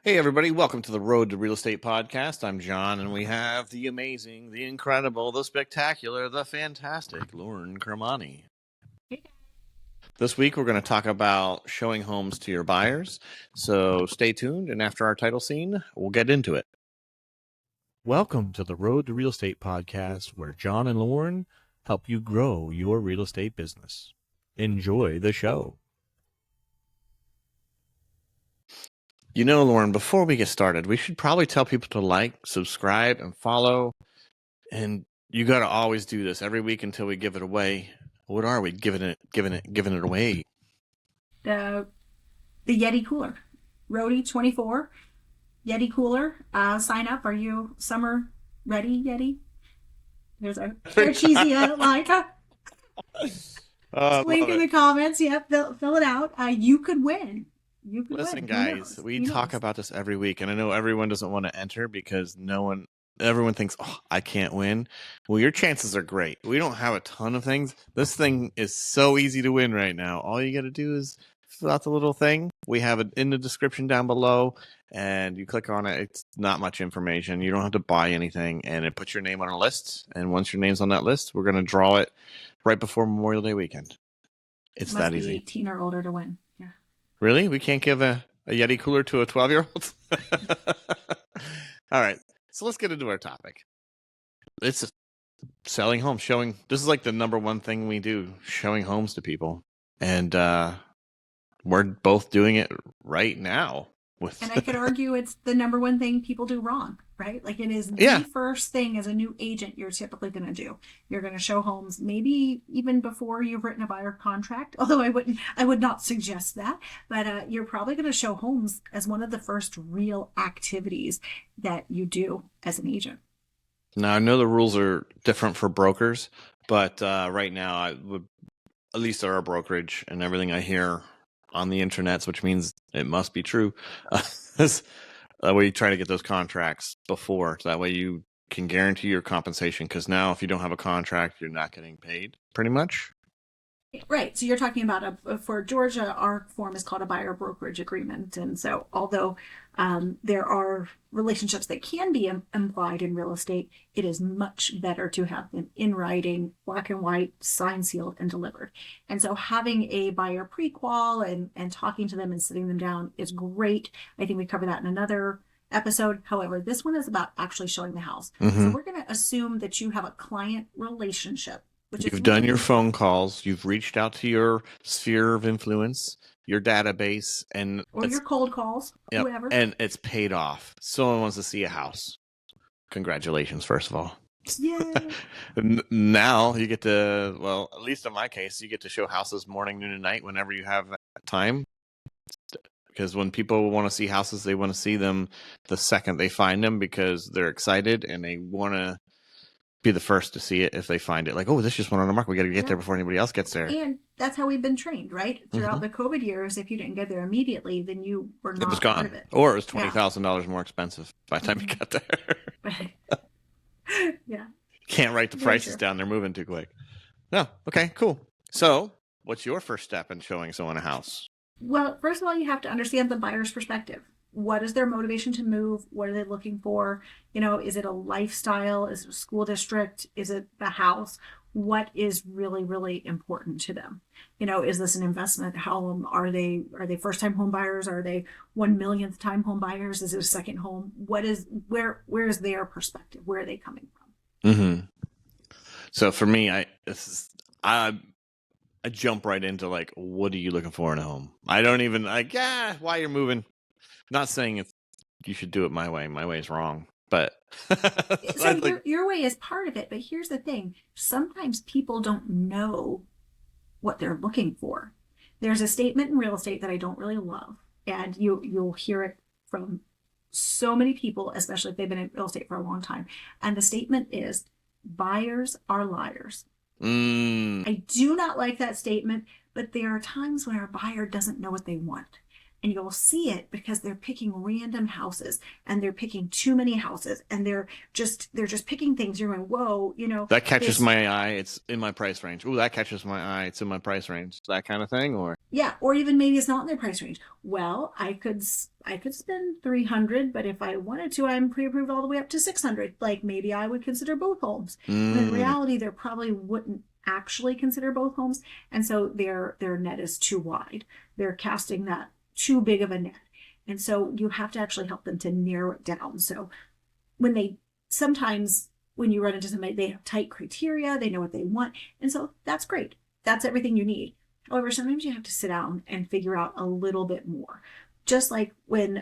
Hey, everybody. Welcome to the Road to Real Estate podcast. I'm John, and we have the amazing, the incredible, the spectacular, the fantastic Lauren Kermani. This week, we're going to talk about showing homes to your buyers. So stay tuned, and after our title scene, we'll get into it. Welcome to the Road to Real Estate podcast, where Jon and Lauren help you grow your real estate business. Enjoy the show. You know, Lauren, before we get started, we should probably tell people to like, subscribe, and follow. And you got to always do this every week until we give it away. What are we giving it away? The Yeti cooler, Roadie 24 Yeti cooler. Sign up. Are you summer ready, Yeti? There's a cheesy like. Link in the comments. Yep, fill it out. You could win. Listen, guys, we talk about this every week, and I know everyone doesn't want to enter because everyone thinks, oh, I can't win. Well, your chances are great. We don't have a ton of things. This thing is so easy to win right now. All you got to do is fill out the little thing. We have it in the description down below, and you click on it. It's not much information. You don't have to buy anything, and it puts your name on a list. And once your name's on that list, we're going to draw it right before Memorial Day weekend. It's that easy. 18 or older to win. Yeah. Really? We can't give a Yeti cooler to a 12-year-old? All right. So let's get into our topic. It's selling homes, showing. This is like the number one thing we do, showing homes to people. And we're both doing it right now. And I could argue it's the number one thing people do wrong, right? Like it is the first thing as a new agent you're typically going to do. You're going to show homes maybe even before you've written a buyer contract, although I would not suggest that. But you're probably going to show homes as one of the first real activities that you do as an agent. Now, I know the rules are different for brokers, but right now, I would, at least our brokerage and everything I hear on the internets, which means it must be true. That way you try to get those contracts before, so that way you can guarantee your compensation. Because now, if you don't have a contract, you're not getting paid, pretty much. Right. So you're talking about for Georgia, our form is called a buyer brokerage agreement. And so although there are relationships that can be implied in real estate, it is much better to have them in writing, black and white, signed, sealed, and delivered. And so having a buyer pre-qual and talking to them and sitting them down is great. I think we cover that in another episode. However, this one is about actually showing the house. Mm-hmm. So we're going to assume that you have a client relationship. You've done your phone calls. You've reached out to your sphere of influence, your database, or your cold calls, whoever. And it's paid off. Someone wants to see a house. Congratulations, first of all. Yeah. Now you get to, well, at least in my case, you get to show houses morning, noon, and night whenever you have time. Because when people want to see houses, they want to see them the second they find them because they're excited and they want to be the first to see it if they find it. Like, oh, this just went on the market. We got to get there before anybody else gets there. And that's how we've been trained, right? Throughout the COVID years, if you didn't get there immediately, then you were not part of it. Or it was $20,000 more expensive by the time you got there. Yeah. Can't write the prices down. They're moving too quick. No. Okay, cool. So what's your first step in showing someone a house? Well, first of all, you have to understand the buyer's perspective. What is their motivation to move? What are they looking for? You know, is it a lifestyle? Is it a school district? Is it the house? What is really, really important to them? You know, is this an investment home? Are they first-time home buyers? Are they 1 millionth time home buyers? Is it a second home? Where is their perspective? Where are they coming from? Mm-hmm. So for me, I jump right into like, what are you looking for in a home? I don't even why you're moving. Not saying you should do it my way. My way is wrong, but so your way is part of it. But here's the thing: sometimes people don't know what they're looking for. There's a statement in real estate that I don't really love, and you'll hear it from so many people, especially if they've been in real estate for a long time. And the statement is, "Buyers are liars." I do not like that statement, but there are times when our buyer doesn't know what they want. And you'll see it because they're picking random houses, and they're picking too many houses, and they're just picking things. You're going, whoa, That catches this. my eye. It's in my price range. Ooh, that catches my eye. It's in my price range. That kind of thing, or Yeah, or even maybe it's not in their price range. Well, I could spend 300, but if I wanted to, I'm pre-approved all the way up to 600. Like maybe I would consider both homes. When in mm, reality, they probably wouldn't actually consider both homes, and so their net is too wide. They're casting that too big of a net, and so you have to actually help them to narrow it down. So when they sometimes when you run into somebody, they have tight criteria, they know what they want, and so that's great. That's everything you need. However, sometimes you have to sit down and figure out a little bit more. Just like when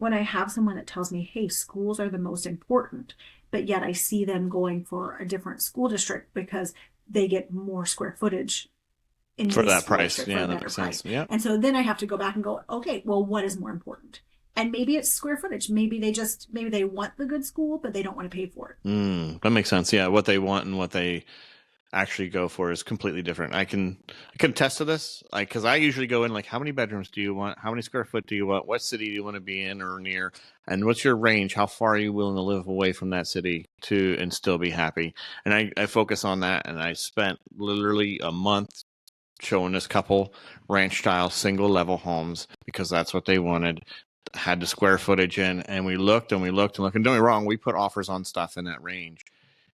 I have someone that tells me, "Hey, schools are the most important," but yet I see them going for a different school district because they get more square footage in for this that school price. district for Yeah, a that better makes sense. price. Yeah. And so then I have to go back and go, okay, well, what is more important? And maybe it's square footage. Maybe they want the good school, but they don't want to pay for it. That makes sense. Yeah, what they want and what they actually go for is completely different. I can attest to this, like because I usually go in like, how many bedrooms do you want? How many square foot do you want? What city do you want to be in or near? And what's your range? How far are you willing to live away from that city to and still be happy? And I focus on that. And I spent literally a month showing this couple ranch style single level homes because that's what they wanted. Had the square footage in, and we looked and we looked and looked. And don't get me wrong, we put offers on stuff in that range.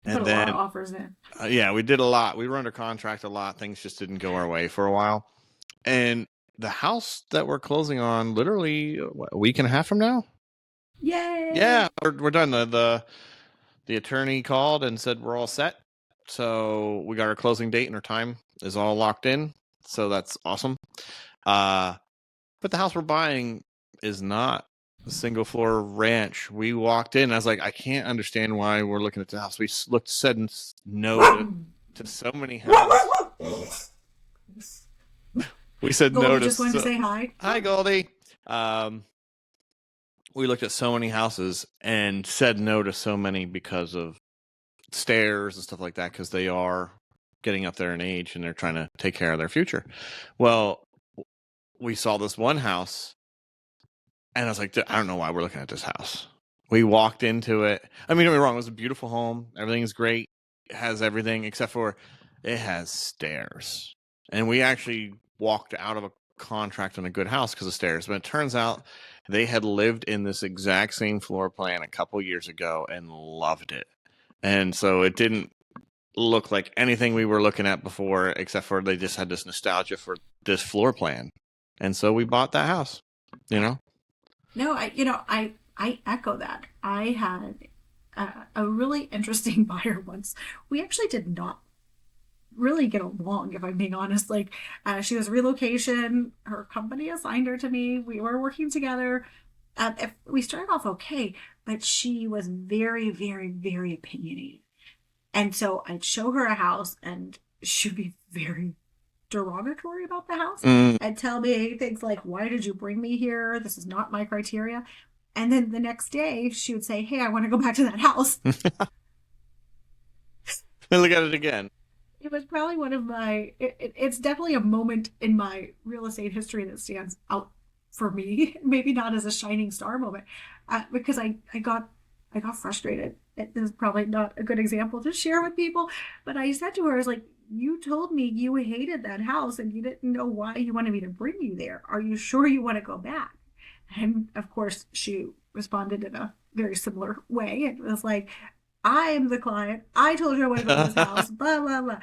I put And a lot of then offers in. yeah, we did a lot. We were under contract a lot. Things just didn't go our way for a while. And the house that we're closing on, literally a week and a half from now. Yay! Yeah, we're done. The attorney called and said we're all set. So we got our closing date and our time is all locked in. So that's awesome. Uh, but the house we're buying is not a single floor ranch. We walked in. I was like, I can't understand why we're looking at the house. We looked, said no to so many houses. We said no Goldie to just wanted to say hi. hi, Goldie. We looked at so many houses and said no to so many because of stairs and stuff like that, because they are getting up there in age and they're trying to take care of their future. Well, we saw this one house and I was like, I don't know why we're looking at this house. We walked into it. I mean, don't get me wrong, it was a beautiful home. Everything is great. It has everything except for it has stairs. And we actually walked out of a contract on a good house because of stairs. But it turns out they had lived in this exact same floor plan a couple years ago and loved it. And so it didn't look like anything we were looking at before, except for they just had this nostalgia for this floor plan. And so we bought that house, you know? No, I echo that. I had a really interesting buyer once. We actually did not really get along, if I'm being honest. Like, she was relocation. Her company assigned her to me. We were working together. If we started off okay, but she was very, very, very opinionated. And so I'd show her a house, and she'd be very derogatory about the house Mm. and tell me things like, "Why did you bring me here? This is not my criteria." And then the next day, she would say, "Hey, I want to go back to that house." Look at it again. It was probably one of it's definitely a moment in my real estate history that stands out for me. Maybe not as a shining star moment, because I got frustrated. This is probably not a good example to share with people, but I said to her, I was like, "You told me you hated that house and you didn't know why you wanted me to bring you there. Are you sure you want to go back?" And of course, she responded in a very similar way. It was like, "I am the client. I told you I want to go to this house, blah, blah, blah."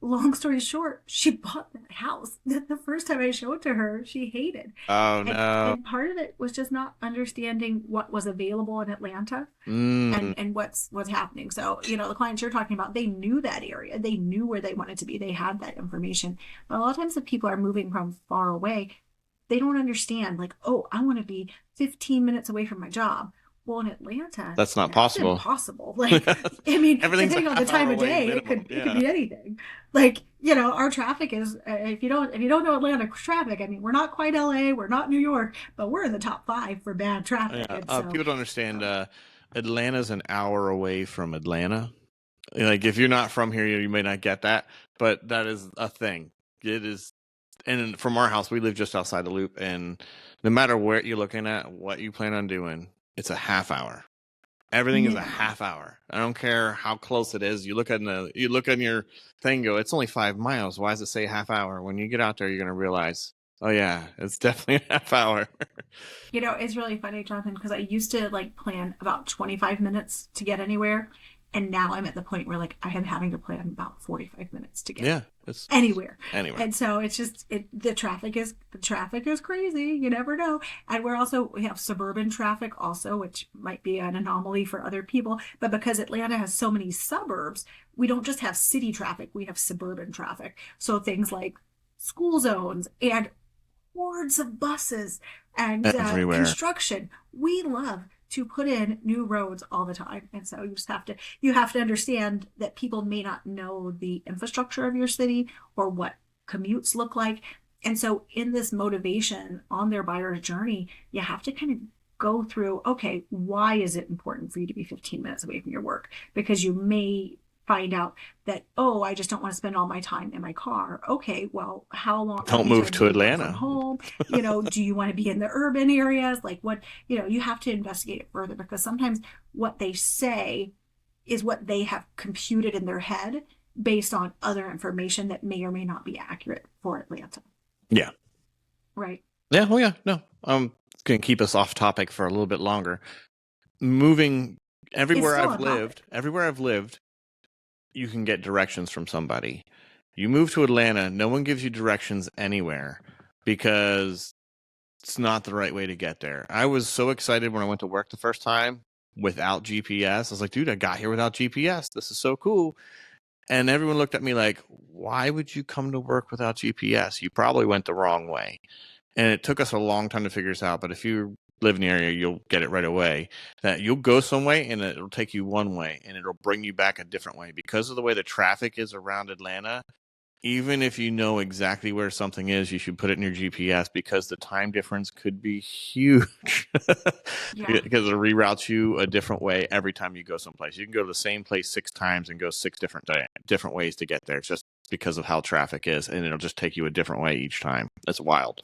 Long story short, she bought that house that the first time I showed to her, she hated. Oh And, no. and part of it was just not understanding what was available in Atlanta Mm. and what's happening. So, the clients you're talking about, they knew that area. They knew where they wanted to be. They had that information. But a lot of times if people are moving from far away, they don't understand, like, "Oh, I want to be 15 minutes away from my job." Well, in Atlanta, That's not that's possible. impossible. Like, I mean, Everything's a depending on the half hour time of away day, it minimum. could it could Yeah. be anything. Like, our traffic is, if you don't know Atlanta traffic, I mean, we're not quite LA, we're not New York, but we're in the top 5 for bad traffic. Yeah. And so, People don't understand. um, Atlanta's an hour away from Atlanta. Like if you're not from here, you may not get that, but that is a thing. It is and from our house, we live just outside the loop, and no matter where you're looking at, what you plan on doing, it's a half hour. Everything is a half hour. I don't care how close it is. You look on your thing, go, it's only 5 miles. Why does it say half hour? When you get out there, you're going to realize, oh yeah, it's definitely a half hour. It's really funny, Jonathan, because I used to like plan about 25 minutes to get anywhere. And now I'm at the point where like I am having to plan about 45 minutes to get it's anywhere. Anywhere. And so it's just the traffic is crazy. You never know. And we have suburban traffic also, which might be an anomaly for other people. But because Atlanta has so many suburbs, we don't just have city traffic, we have suburban traffic. So things like school zones and hordes of buses and construction. We love to put in new roads all the time, and so you have to understand that people may not know the infrastructure of your city or what commutes look like. And so in this motivation on their buyer's journey, you have to kind of go through, okay, why is it important for you to be 15 minutes away from your work? Because you may find out that, oh, I just don't want to spend all my time in my car. Okay, well, how long? Don't move to Atlanta. From home, do you want to be in the urban areas? Like what, you have to investigate it further, because sometimes what they say is what they have computed in their head based on other information that may or may not be accurate for Atlanta. Yeah. Right. Yeah. Oh yeah. No, it's going to keep us off topic for a little bit longer. Moving everywhere I've lived, you can get directions from somebody. You move to Atlanta, no one gives you directions anywhere because it's not the right way to get there. I was so excited when I went to work the first time without GPS. I was like, dude, I got here without GPS. This is so cool. And everyone looked at me like, why would you come to work without GPS? You probably went the wrong way. And it took us a long time to figure this out. But if you live in the area, you'll get it right away, that you'll go some way and it'll take you one way and it'll bring you back a different way because of the way the traffic is around Atlanta. Even if you know exactly where something is, you should put it in your GPS because the time difference could be huge. Because it reroutes you a different way every time you go someplace. You can go to the same place 6 times and go 6 different ways to get there, just because of how traffic is, and it'll just take you a different way each time. That's wild.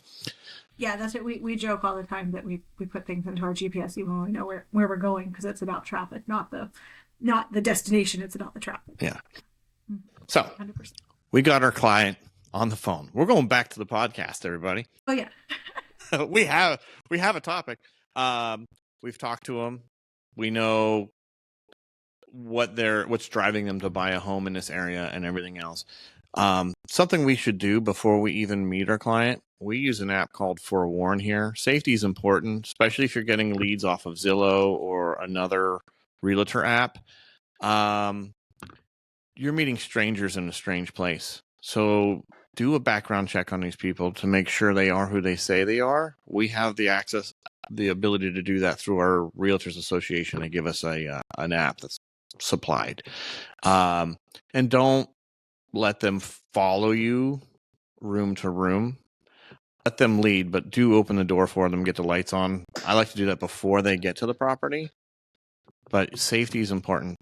Yeah, that's it. We joke all the time that we put things into our GPS even when we know where we're going, because it's about traffic, not the destination. It's about the traffic. Yeah. So 100%. We got our client on the phone. We're going back to the podcast, everybody. Oh yeah. we have a topic. We've talked to them. We know what's driving them to buy a home in this area and everything else. Something we should do before we even meet our client. We use an app called Forewarn here. Safety is important, especially if you're getting leads off of Zillow or another realtor app. You're meeting strangers in a strange place. So do a background check on these people to make sure they are who they say they are. We have the ability to do that through our Realtors Association. They give us an app that's supplied. And don't let them follow you room to room. Let them lead, but do open the door for them, get the lights on. I like to do that before they get to the property. But safety is important.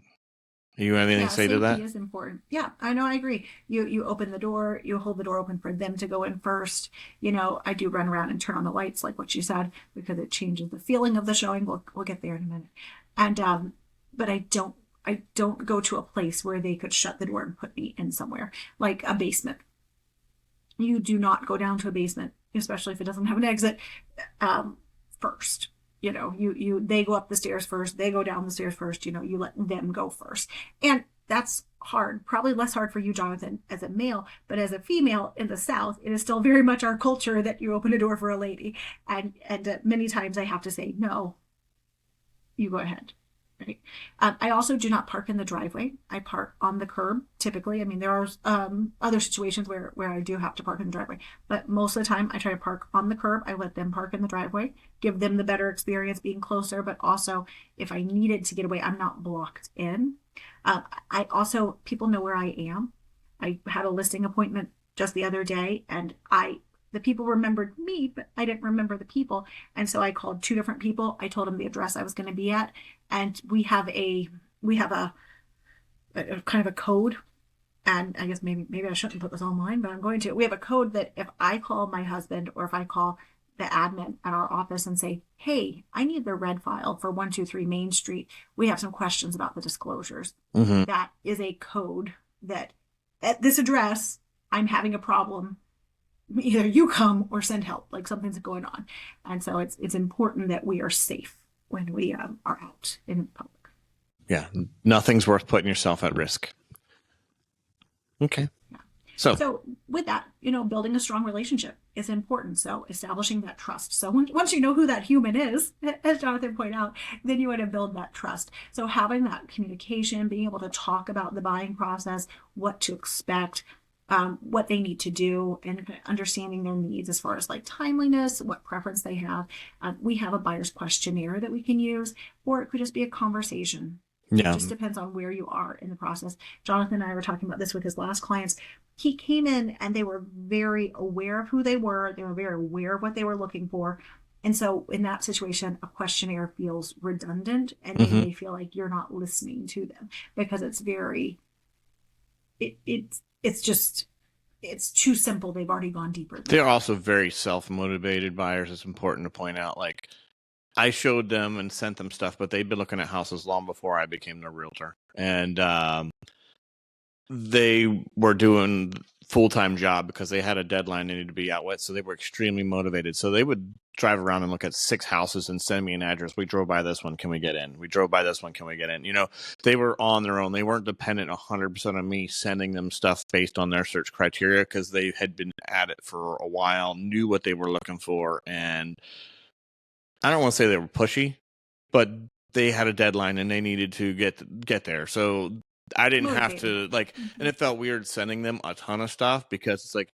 You have anything to say to that? Safety is important. Yeah, I know. I agree. You open the door, you hold the door open for them to go in first. I do run around and turn on the lights, like what you said, because it changes the feeling of the showing. We'll get there in a minute. And but I don't go to a place where they could shut the door and put me in somewhere like a basement. You do not go down to a basement, especially if it doesn't have an exit, first. They go up the stairs first, they go down the stairs first, you let them go first. And that's hard, probably less hard for you, Jonathan, as a male, but as a female in the South, it is still very much our culture that you open a door for a lady. And many times I have to say, no, you go ahead. Right. I also do not park in the driveway. I park on the curb typically. I mean, there are other situations where I do have to park in the driveway, but most of the time I try to park on the curb. I let them park in the driveway, give them the better experience being closer, but also if I needed to get away, I'm not blocked in. People know where I am. I had a listing appointment just the other day, and the people remembered me, but I didn't remember the people. And so I called 2 different people. I told them the address I was going to be at. And we have a kind of a code and I guess maybe I shouldn't put this online, but I'm going to. We have a code that if I call my husband or if I call the admin at our office and say, "Hey, I need the red file for 123 Main Street. We have some questions about the disclosures." Mm-hmm. That is a code that at this address, I'm having a problem. Either you come or send help, like something's going on. And so it's important that we are safe when we are out in public. Yeah, nothing's worth putting yourself at risk. Okay. Yeah. So So with that, building a strong relationship is important. So establishing that trust. So once you know who that human is, as Jonathan pointed out, then you want to build that trust. So having that communication, being able to talk about the buying process, what to expect, what they need to do, and understanding their needs as far as like timeliness, what preference they have. We have a buyer's questionnaire that we can use, or it could just be a conversation. It yeah, just depends on where you are in the process. Jonathan and I were talking about this with his last clients. He came in and they were very aware of who they were. They were very aware of what they were looking for. And so in that situation, a questionnaire feels redundant and they mm-hmm. may feel like you're not listening to them because it's very, it's just, it's too simple. They've already gone deeper. They're also very self-motivated buyers. It's important to point out, like, I showed them and sent them stuff, but they'd been looking at houses long before I became their realtor. And they were doing full-time job because they had a deadline they needed to be out with. So they were extremely motivated. So they would drive around and look at 6 houses and send me an address. We drove by this one. Can we get in? We drove by this one. Can we get in? They were on their own. They weren't dependent 100% on me sending them stuff based on their search criteria because they had been at it for a while, knew what they were looking for. And I don't want to say they were pushy, but they had a deadline and they needed to get there. So I didn't have to and it felt weird sending them a ton of stuff because it's like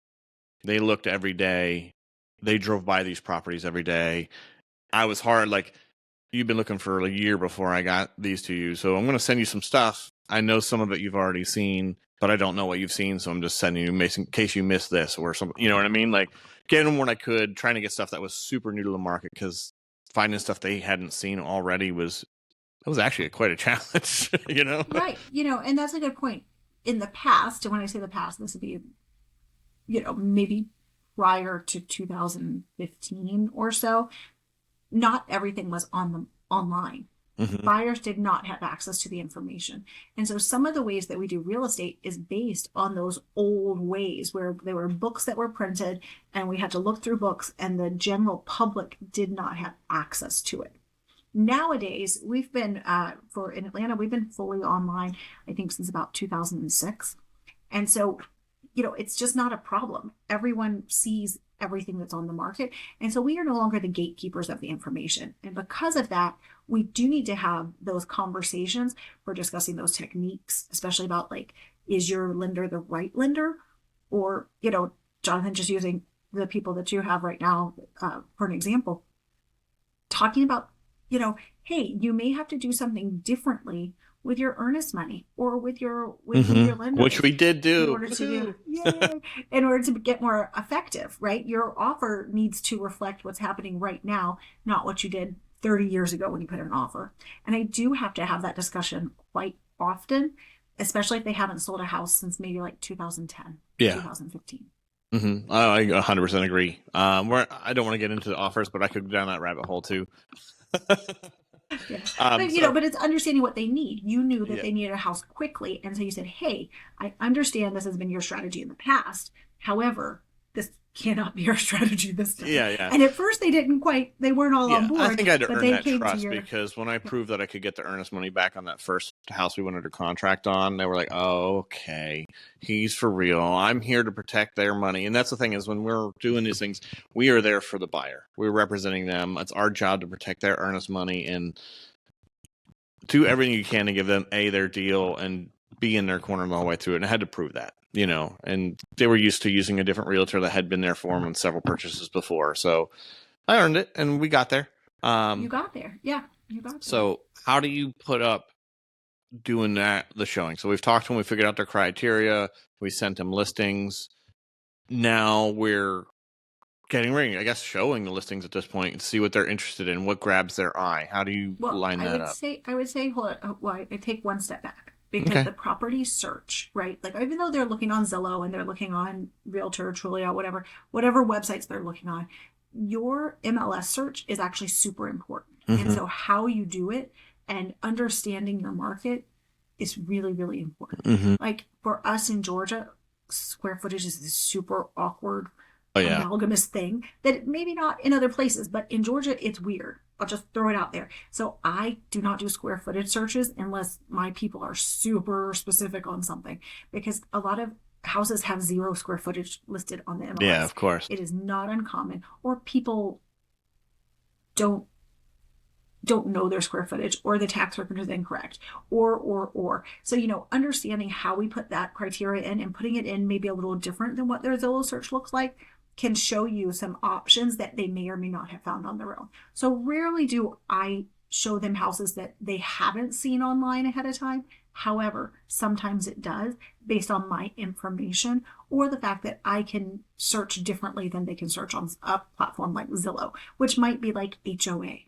they looked every day. They drove by these properties every day. I was hard. Like, you've been looking for a year before I got these to you. So I'm going to send you some stuff. I know some of it you've already seen, but I don't know what you've seen. So I'm just sending you in case you missed this or something. You know what I mean? Like, getting what I could, trying to get stuff that was super new to the market because finding stuff they hadn't seen already was actually quite a challenge, Right. And that's a good point. In the past, and when I say the past, this would be, maybe prior to 2015 or so, not everything was online. Mm-hmm. Buyers did not have access to the information. And so some of the ways that we do real estate is based on those old ways where there were books that were printed and we had to look through books and the general public did not have access to it. Nowadays, we've been in Atlanta, we've been fully online, I think, since about 2006. And so, it's just not a problem. Everyone sees everything that's on the market. And so we are no longer the gatekeepers of the information. And because of that, we do need to have those conversations for discussing those techniques, especially about like, is your lender the right lender? Or, Jonathan, just using the people that you have right now for an example, talking about, hey, you may have to do something differently with your earnest money or with your lender, which we did do in order to get more effective, right? Your offer needs to reflect what's happening right now, not what you did 30 years ago when you put in an offer. And I do have to have that discussion quite often, especially if they haven't sold a house since maybe like 2010, 2015. Mm-hmm. I 100% agree. I don't want to get into the offers, but I could go down that rabbit hole too. Yeah. But it's understanding what they need. You knew that they needed a house quickly, and so you said, "Hey, I understand this has been your strategy in the past. However, this cannot be our strategy this time." Yeah. And at first, they weren't all on board. I think I had to earn that trust because when I proved that I could get the earnest money back on that first house we went under contract on, they were like, "Oh, okay, he's for real. I'm here to protect their money." And that's the thing is when we're doing these things, we are there for the buyer. We're representing them. It's our job to protect their earnest money and do everything you can to give them their deal and be in their corner the whole way through it. And I had to prove that, and they were used to using a different realtor that had been there for them on several purchases before. So I earned it and we got there. You got there. Yeah, you got there. So how do you put up doing the showing? So we've talked to them, we figured out their criteria, we sent them listings. Now we're getting ready, I guess, showing the listings at this point and see what they're interested in, what grabs their eye. How do you line that up? I would say, hold on. Well, I take one step back. because Okay. the property search, right? Like even though they're looking on Zillow and they're looking on Realtor, Trulia, whatever websites they're looking on, your MLS search is actually super important. And Mm-hmm. so how you do it and understanding your market is really, really important. Mm-hmm. Like for us in Georgia, square footage is this super awkward Oh yeah. amalgamous thing that maybe not in other places, but in Georgia, it's weird. I'll just throw it out there. So I do not do square footage searches unless my people are super specific on something because a lot of houses have 0 square footage listed on the Yeah, MLS. of course. It is not uncommon, or people don't don't know their square footage or the tax record is incorrect or so understanding how we put that criteria in and putting it in maybe a little different than what their Zillow search looks like can show you some options that they may or may not have found on their own. So rarely do I show them houses that they haven't seen online ahead of time. However, sometimes it does based on my information or the fact that I can search differently than they can search on a platform like Zillow, which might be like HOA,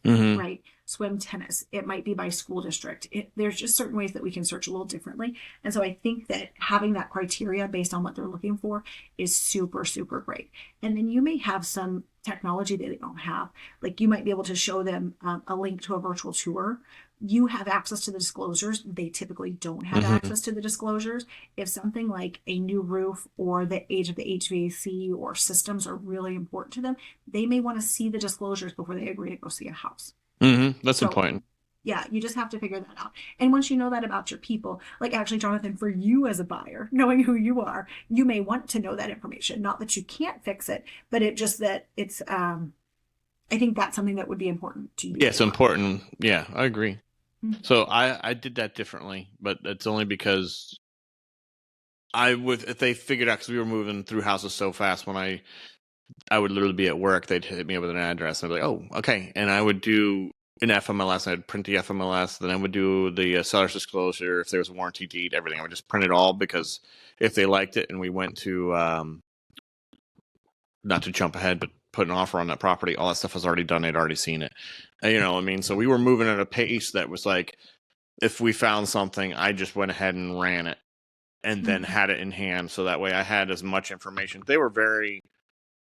Mm-hmm. right? Swim, tennis. It might be by school district. There's just certain ways that we can search a little differently. And so I think that having that criteria based on what they're looking for is super, super great. And then you may have some technology that they don't have. Like you might be able to show them a link to a virtual tour. You have access to the disclosures. They typically don't have Mm-hmm. access to the disclosures. If something like a new roof or the age of the HVAC or systems are really important to them, they may want to see the disclosures before they agree to go see a house. Mm-hmm. That's So important. yeah, you just have to figure that out. And once you know that about your people, like actually, Jonathan, for you as a buyer, knowing who you are, you may want to know that information. Not that you can't fix it, but it just that it's I think that's something that would be important to you Yeah, as it's a buyer. important. Yeah, I agree. Mhm. So I did that differently, but it's only because I would if they figured out because we were moving through houses so fast when I would literally be at work, they'd hit me up with an address and I'd be like, oh, okay, and I would do an FMLS. I'd print the FMLS, then I would do the seller's disclosure if there was a warranty deed, everything. I would just print it all because if they liked it and we went to not to jump ahead, but put an offer on that property, all that stuff was already done. They'd already seen it. You know what I mean? So we were moving at a pace that was like, if we found something, I just went ahead and ran it and then Mhm. had it in hand. So that way I had as much information. They were very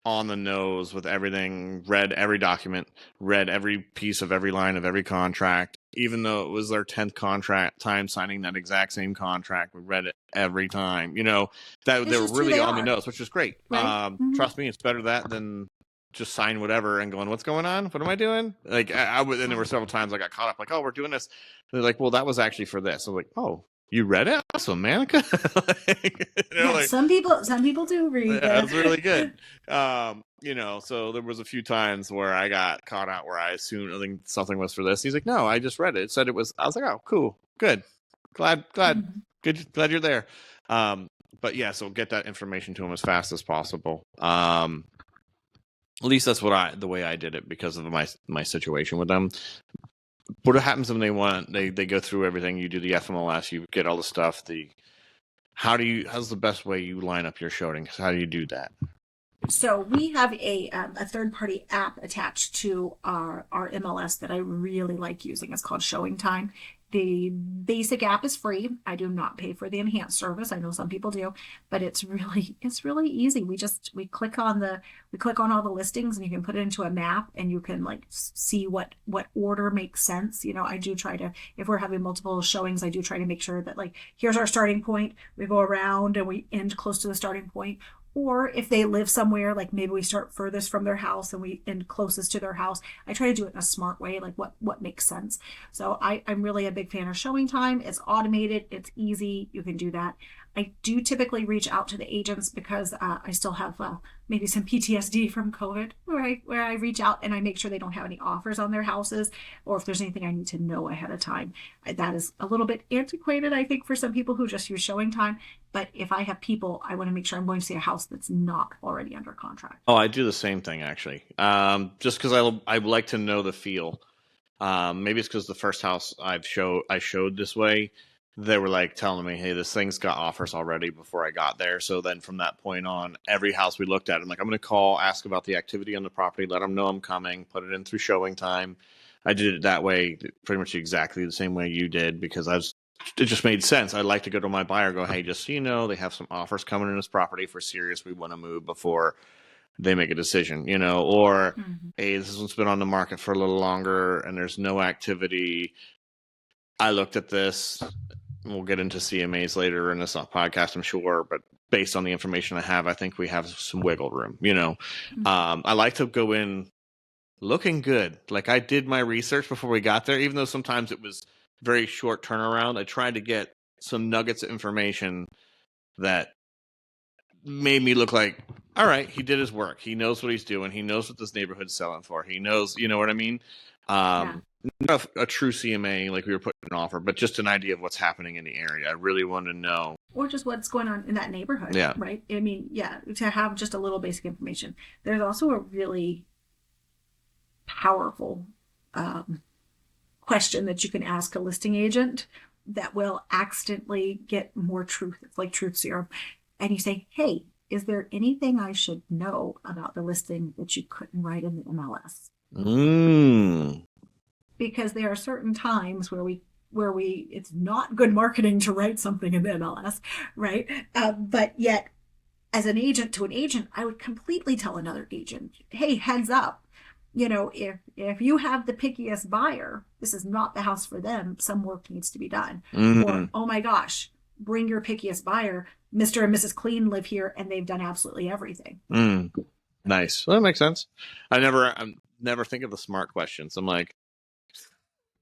on the nose with everything, read every document, read every piece of every line of every contract. Even though it was their 10th contract time signing that exact same contract, we read it every time. You know, that they It's were just who really they on the are, nose, which is great. right? Hmm. Trust me, it's better that than just sign whatever and going, what's going on? What am I doing? Like I would, and there were Right. several times I got caught up, like, oh, we're doing this. And they're like, well, that was actually for this. I'm like, oh, you read it? Awesome, man. Yeah, Like, some people do read yeah, the. it's really good. So there was a few times where I got caught out where I assumed I think something was for this. He's like, no, I just read it. It said it was. I was like, oh, cool, good, glad, Mhm. good, glad you're there. But yeah, so get that information to him as fast as possible. At least that's the way I did it because of my situation with them. What happens when they go through everything? You do the FMLS, you get all the stuff. How's the best way you line up your showing? How do you do that? So we have a third party app attached to our MLS that I really like using. It's called Showing Time. The basic app is free. I do not pay for the enhanced service. I know some people do, but it's really easy. We click on all the listings and you can put it into a map and you can like see what order makes sense. I do try to, if we're having multiple showings, I do try to make sure that like here's our starting point. We go around and we end close to the starting point, or if they live somewhere, like maybe we start furthest from their house and we end closest to their house. I try to do it in a smart way, like what makes sense. So I'm really a big fan of Showing Time. It's automated, it's easy, you can do that. I do typically reach out to the agents because I still have maybe some PTSD from COVID, where I reach out and I make sure they don't have any offers on their houses, or if there's anything I need to know ahead of time. That is a little bit antiquated, I think, for some people who just use Showing Time. But if I have people, I want to make sure I'm going to see a house that's not already under contract. Oh, I do the same thing actually. Just because I like to know the feel. Maybe it's because the first house I showed this way, they were like telling me, "Hey, this thing's got offers already" before I got there. So then from that point on, every house we looked at, I'm like, I'm going to call, ask about the activity on the property, let them know I'm coming, put it in through Showing Time. I did it that way, pretty much exactly the same way you did, because it just made sense. I'd like to go to my buyer, go, hey, just so you know, they have some offers coming in this property for serious. We want to move before they make a decision, or hey, this one's been on the market for a little longer and there's no activity. I looked at this. We'll get into CMAs later in this podcast, I'm sure, but based on the information I have, I think we have some wiggle room. I like to go in looking good. Like I did my research before we got there, even though sometimes it was very short turnaround. I tried to get some nuggets of information that made me look like, all right, he did his work. He knows what he's doing. He knows what this neighborhood's selling for. He knows, you know what I mean? Not a true CMA like we were putting an offer, but just an idea of what's happening in the area. I really want to know. Or just what's going on in that neighborhood, right? I mean, to have just a little basic information. There's also a really powerful question that you can ask a listing agent that will accidentally get more truth. It's like truth serum. And you say, hey, is there anything I should know about the listing that you couldn't write in the MLS? Because there are certain times where it's not good marketing to write something in the MLS, right? But yet, as an agent to an agent, I would completely tell another agent, hey, heads up, if you have the pickiest buyer, this is not the house for them. Some work needs to be done. Or, oh my gosh, bring your pickiest buyer. Mr. and Mrs. Clean live here, and they've done absolutely everything. Nice. Well, that makes sense. I never think of the smart questions. I'm like,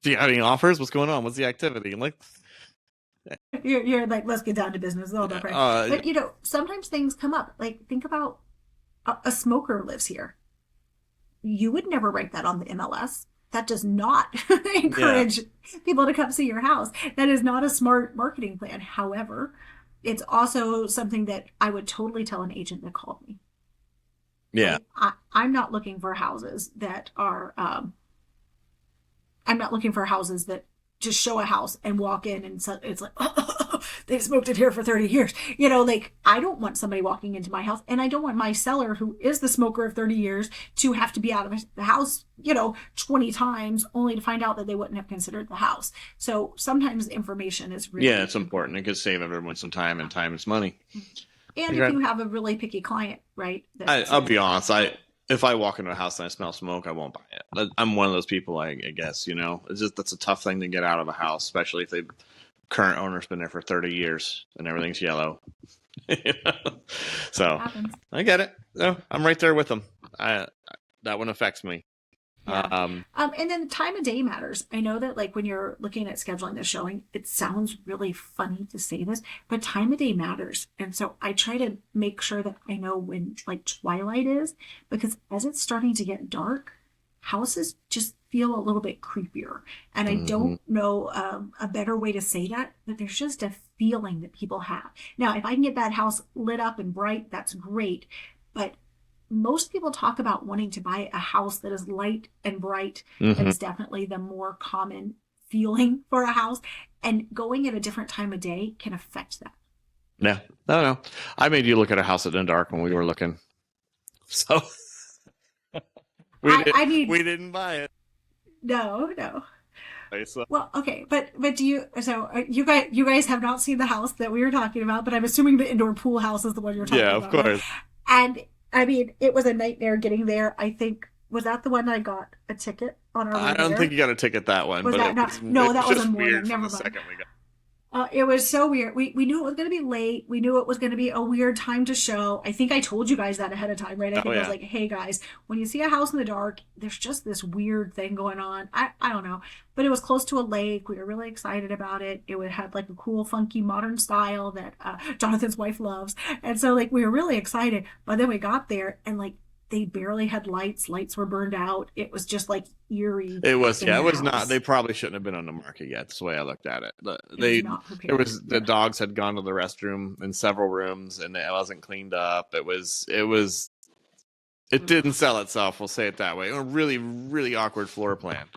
do you have any offers? What's going on? What's the activity? I'm like, you're like, let's get down to business. All that, right? But sometimes things come up. Like, think about a smoker lives here. You would never write that on the MLS. That does not encourage people to come see your house. That is not a smart marketing plan. However, it's also something that I would totally tell an agent that called me. Yeah. I'm not looking for houses that are, I'm not looking for houses that just show a house and walk in and it's like, oh, they've smoked it here for 30 years. I don't want somebody walking into my house, and I don't want my seller, who is the smoker of 30 years, to have to be out of the house, 20 times only to find out that they wouldn't have considered the house. So sometimes information is really it's important. It could save everyone some time, and time is money. And if you have a really picky client, right? I'll be honest. If I walk into a house and I smell smoke, I won't buy it. I'm one of those people, I guess, it's just, that's a tough thing to get out of a house, especially if the current owner's been there for 30 years and everything's yellow. So I get it. No, I'm right there with them. That one affects me. Yeah. And then time of day matters. I know that when you're looking at scheduling the showing, it sounds really funny to say this, but time of day matters. And so I try to make sure that I know when twilight is, because as it's starting to get dark, houses just feel a little bit creepier. And I don't know a better way to say that, but there's just a feeling that people have. Now, if I can get that house lit up and bright, that's great. But most people talk about wanting to buy a house that is light and bright. That's definitely the more common feeling for a house. And going at a different time of day can affect that. Yeah. No. I made you look at a house in the dark when we were looking. So we didn't buy it. No. So. Well, okay, but do you guys have not seen the house that we were talking about, but I'm assuming the indoor pool house is the one you're talking about. Yeah, of course. Right? And I mean, it was a nightmare getting there. I think, was that the one I got a ticket on our way I don't think you got a ticket that one. Was that not? No, that was a morning. Never mind. Second we got. It was so weird. We knew it was going to be late. We knew it was going to be a weird time to show. I think I told you guys that ahead of time, right? I think I was like, hey guys, when you see a house in the dark, there's just this weird thing going on. I don't know. But it was close to a lake. We were really excited about it. It would have a cool, funky, modern style that Jonathan's wife loves. And so we were really excited. But then we got there and they barely had lights. Lights were burned out. It was just eerie. It was, it was not. They probably shouldn't have been on the market yet. That's the way I looked at it. The dogs had gone to the restroom in several rooms, and it wasn't cleaned up. It didn't sell itself. We'll say it that way. A really, really awkward floor plan.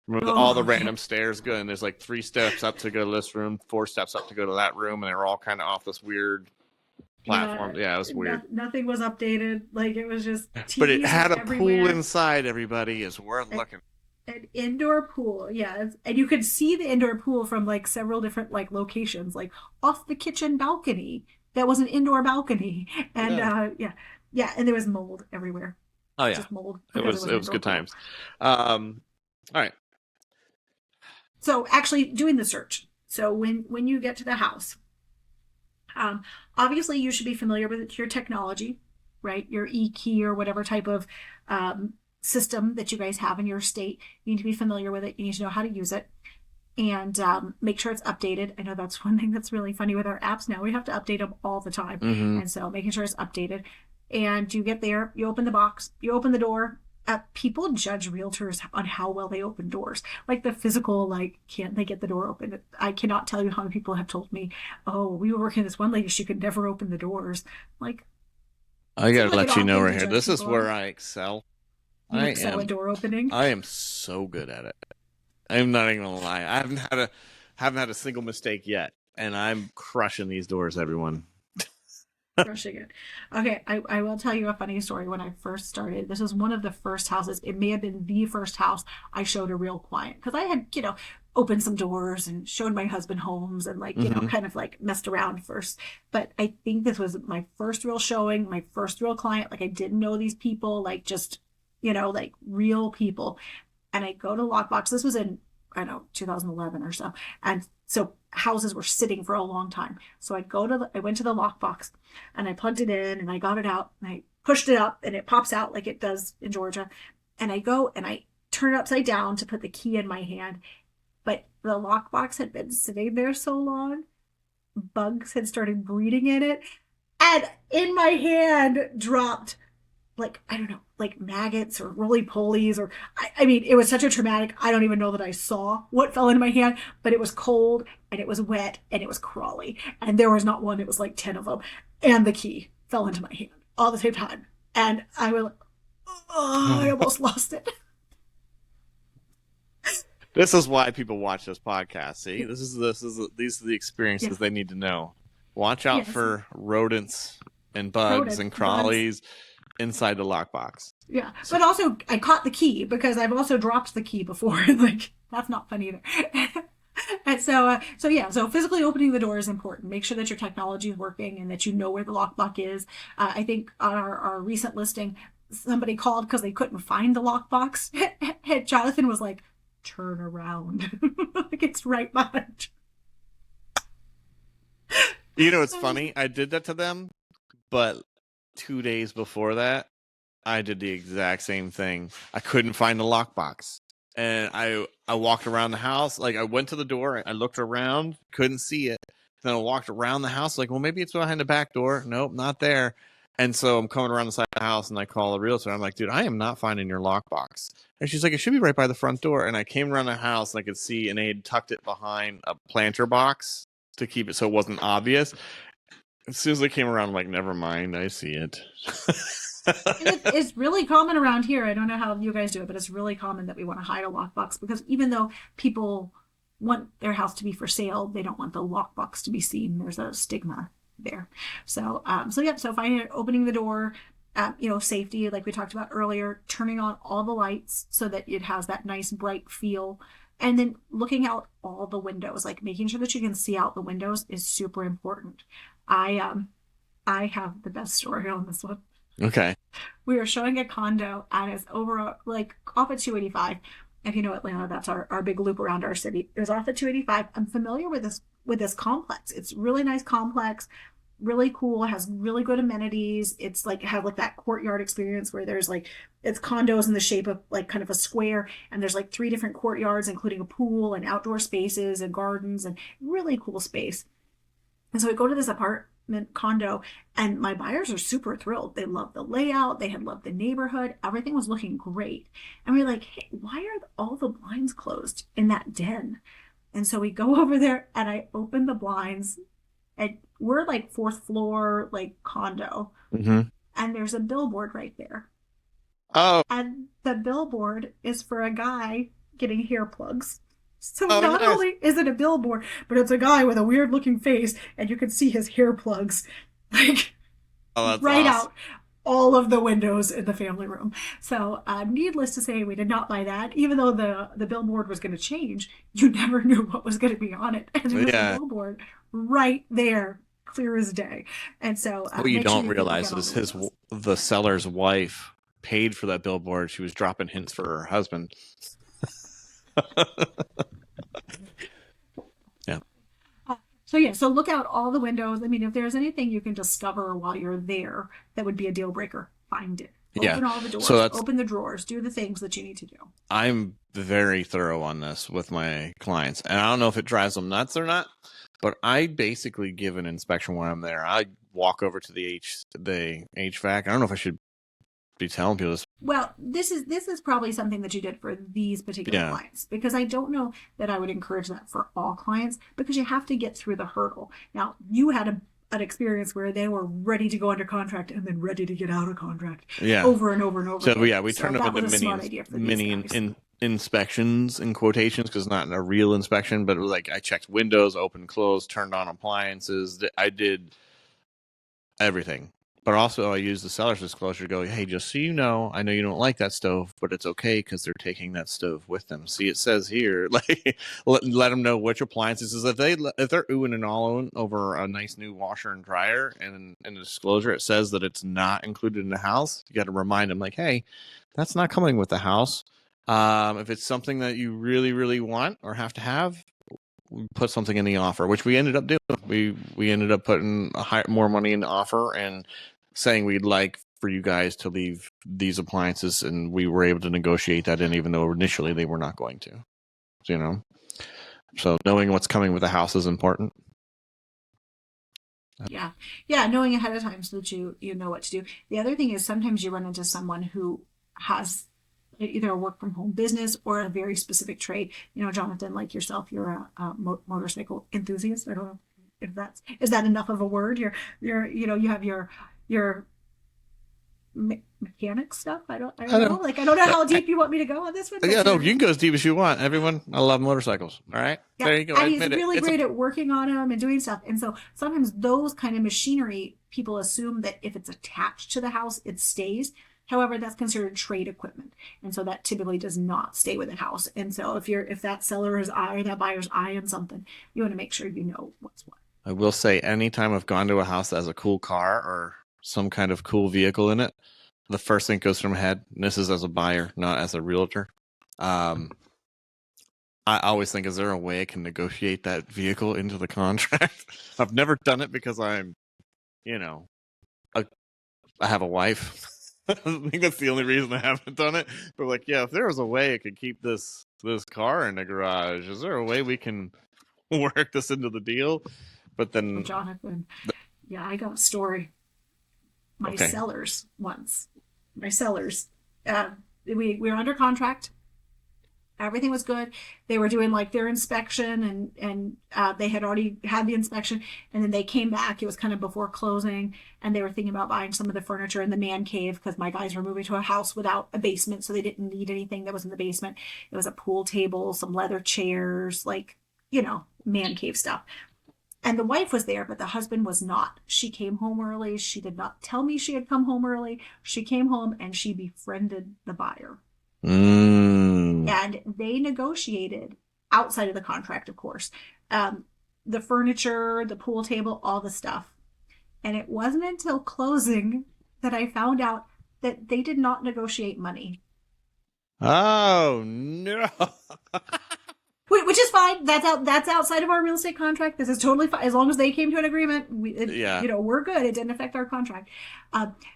Remember all the random stairs going. There's 3 steps up to go to this room, 4 steps up to go to that room, and they were all kind of off this weird platform. Yeah, it was weird. Nothing was updated. It was just. But it had a pool inside. Everybody is worth looking. An indoor pool, yeah, and you could see the indoor pool from like several different like locations, like off the kitchen balcony. That was an indoor balcony, and Yeah. yeah, yeah, and there was mold everywhere, Oh yeah. just mold It because it was was it an was indoor good pool. times. All right. So actually doing the search. So when you get to the house, um, obviously you should be familiar with your technology, right? Your e-key or whatever type of system that you guys have in your state. You need to be familiar with it. You need to know how to use it and make sure it's updated. I know that's one thing that's really funny with our apps now. We have to update them all the time. Mm-hmm. And so making sure it's updated. And you get there, you open the box, you open the door. People judge realtors on how well they open doors, like the physical, like can't they get the door open? I cannot tell you how many people have told me, "Oh, we were working with this one lady; she could never open the doors." Like, I seems gotta like an let you odd know thing right to here. judge This is people where on. I excel. You I excel at am door opening. I am so good at it. I'm not even gonna lie. I haven't had a single mistake yet, and I'm crushing these doors, everyone. Crushing it. Okay, I will tell you a funny story. When I first started, this was one of the first houses. It may have been the first house I showed a real client because I had, opened some doors and showed my husband homes and like, Mm-hmm. kind of like messed around first. But I think this was my first real showing, my first real client. Like I didn't know these people, like just, like real people. And I go to lockbox. This was in, I don't know, 2011 or so. And so houses were sitting for a long time. So I went to the lockbox and I plugged it in and I got it out and I pushed it up and it pops out like it does in Georgia. And I go and I turn it upside down to put the key in my hand. But the lockbox had been sitting there so long, bugs had started breeding in it. And in my hand dropped like I don't know, like maggots or roly polies or I mean, it was such a traumatic. I don't even know that I saw what fell into my hand, but it was cold and it was wet and it was crawly, and there was not one. It was like 10 of them, and the key fell into my hand all at the same time, and I was like, oh, I almost lost it. This is why people watch this podcast. See, these are the experiences Yes, they need to know. Watch out yes, for rodents and bugs rodent and bugs. crawlies inside the lockbox. Yeah, So, but also I caught the key because I've also dropped the key before. Like that's not fun either. And so yeah, so physically opening the door is important. Make sure that your technology is working and that you know where the lockbox is. I think on our recent listing, somebody called because they couldn't find the lockbox. And Jonathan was like, "Turn around, like it's right behind." it's funny. I did that to them, but 2 days before that, I did the exact same thing. I couldn't find the lockbox. And I walked around the house. Like I went to the door, I looked around, couldn't see it. Then I walked around the house, like, well, maybe it's behind the back door. Nope, not there. And so I'm coming around the side of the house and I call the realtor. I'm like, dude, I am not finding your lockbox. And she's like, it should be right by the front door. And I came around the house and I could see, and they had tucked it behind a planter box to keep it so it wasn't obvious. As soon as I came around, I'm like, never mind, I see it. It's really common around here. I don't know how you guys do it, but it's really common that we want to hide a lockbox because even though people want their house to be for sale, they don't want the lockbox to be seen. There's a stigma there. So yeah. So finding opening the door, safety, like we talked about earlier, turning on all the lights so that it has that nice bright feel, and then looking out all the windows, like making sure that you can see out the windows is super important. I have the best story on this one. Okay. We were showing a condo and it's over like off at 285. If you know Atlanta, that's our big loop around our city. It was off at 285. I'm familiar with this complex. It's really nice complex, really cool, has really good amenities. It's like have like that courtyard experience where there's like it's condos in the shape of like kind of a square, and there's like three different courtyards, including a pool and outdoor spaces and gardens and really cool space. And so I go to this apartment condo, and my buyers are super thrilled. They love the layout, they had loved the neighborhood, everything was looking great. And we're like, hey, why are all the blinds closed in that den? And so we go over there, and I open the blinds, and we're like fourth floor, like condo, Mm-hmm. and there's a billboard right there. Oh, And the billboard is for a guy getting hair plugs. So oh, not nice. only is it a billboard, but it's a guy with a weird looking face, and you can see his hair plugs, like Oh, that's right awesome. out. all of the windows in the family room. So, needless to say, we did not buy that. Even though the billboard was going to change, you never knew what was going to be on it, and there was a Yeah. billboard right there, clear as day. And so, What you make sure don't you look realize at all is the windows. the seller's wife paid for that billboard. She was dropping hints for her husband. Yeah. So yeah, so look out all the windows. I mean, if there's anything you can discover while you're there that would be a deal breaker, find it. Yeah. Open all the So doors, that's open the drawers, do the things that you need to do. I'm very thorough on this with my clients, and I don't know if it drives them nuts or not, but I basically give an inspection when I'm there. I walk over to the HVAC. I don't know if I should be telling people this. Well, this is probably something that you did for these particular Yeah. clients, because I don't know that I would encourage that for all clients, because you have to get through the hurdle. Now, you had an experience where they were ready to go under contract and then ready to get out of contract Yeah. over and over and over So again. yeah, we So turned that up was into a smart idea for these mini guys. inspections in quotations, because not a real inspection, but like I checked windows, open, closed, turned on appliances. I did everything. But also, I used the seller's disclosure to go, hey, just so you know you don't like that stove, but it's okay because they're taking that stove with them. See, it says here, like, let them know which appliances. If they're oohing and ahhing over a nice new washer and dryer, and in the disclosure it says that it's not included in the house, you got to remind them, like, hey, that's not coming with the house. If it's something that you really, really want or have to have, we put something in the offer, which we ended up doing. We ended up putting more money in the offer and saying we'd like for you guys to leave these appliances, and we were able to negotiate that in, even though initially they were not going to. So knowing what's coming with the house is important. Yeah. Yeah, knowing ahead of time so that you know what to do. The other thing is sometimes you run into someone who has either a work from home business or a very specific trade. Jonathan, like yourself, you're a motorcycle enthusiast. I don't know if is that enough of a word. You have your mechanic stuff. I don't know. Like, I don't know how deep you want me to go on this one. Yeah, no, you can go as deep as you want. Everyone, I love motorcycles. All right, yeah, there you go. and he's really great at working on them and doing stuff. And so sometimes those kind of machinery, people assume that if it's attached to the house, it stays. However, that's considered trade equipment, and so that typically does not stay with the house. And so if that seller's eye or that buyer's eye on something, you want to make sure you know what's what. I will say, anytime I've gone to a house that has a cool car or some kind of cool vehicle in it, the first thing that goes through my head, and this is as a buyer, not as a realtor, I always think, is there a way I can negotiate that vehicle into the contract? I've never done it because I'm, I have a wife. I think that's the only reason I haven't done it. But like, yeah, if there was a way I could keep this car in the garage, is there a way we can work this into the deal? But then, well, Jonathan, yeah, I got a story. My sellers, we were under contract. Everything was good. They were doing like their inspection, and they had already had the inspection, and then they came back. It was kind of before closing, and they were thinking about buying some of the furniture in the man cave, because my guys were moving to a house without a basement, so they didn't need anything that was in the basement. It was a pool table, some leather chairs, like, man cave stuff. And the wife was there, but the husband was not. She came home early. She did not tell me she had come home early. She came home and she befriended the buyer. And they negotiated outside of the contract, of course, the furniture, the pool table, all the stuff. And it wasn't until closing that I found out that they did not negotiate money. Oh, no. Which is fine. That's outside of our real estate contract. This is totally fine as long as they came to an agreement. We're good. It didn't affect our contract,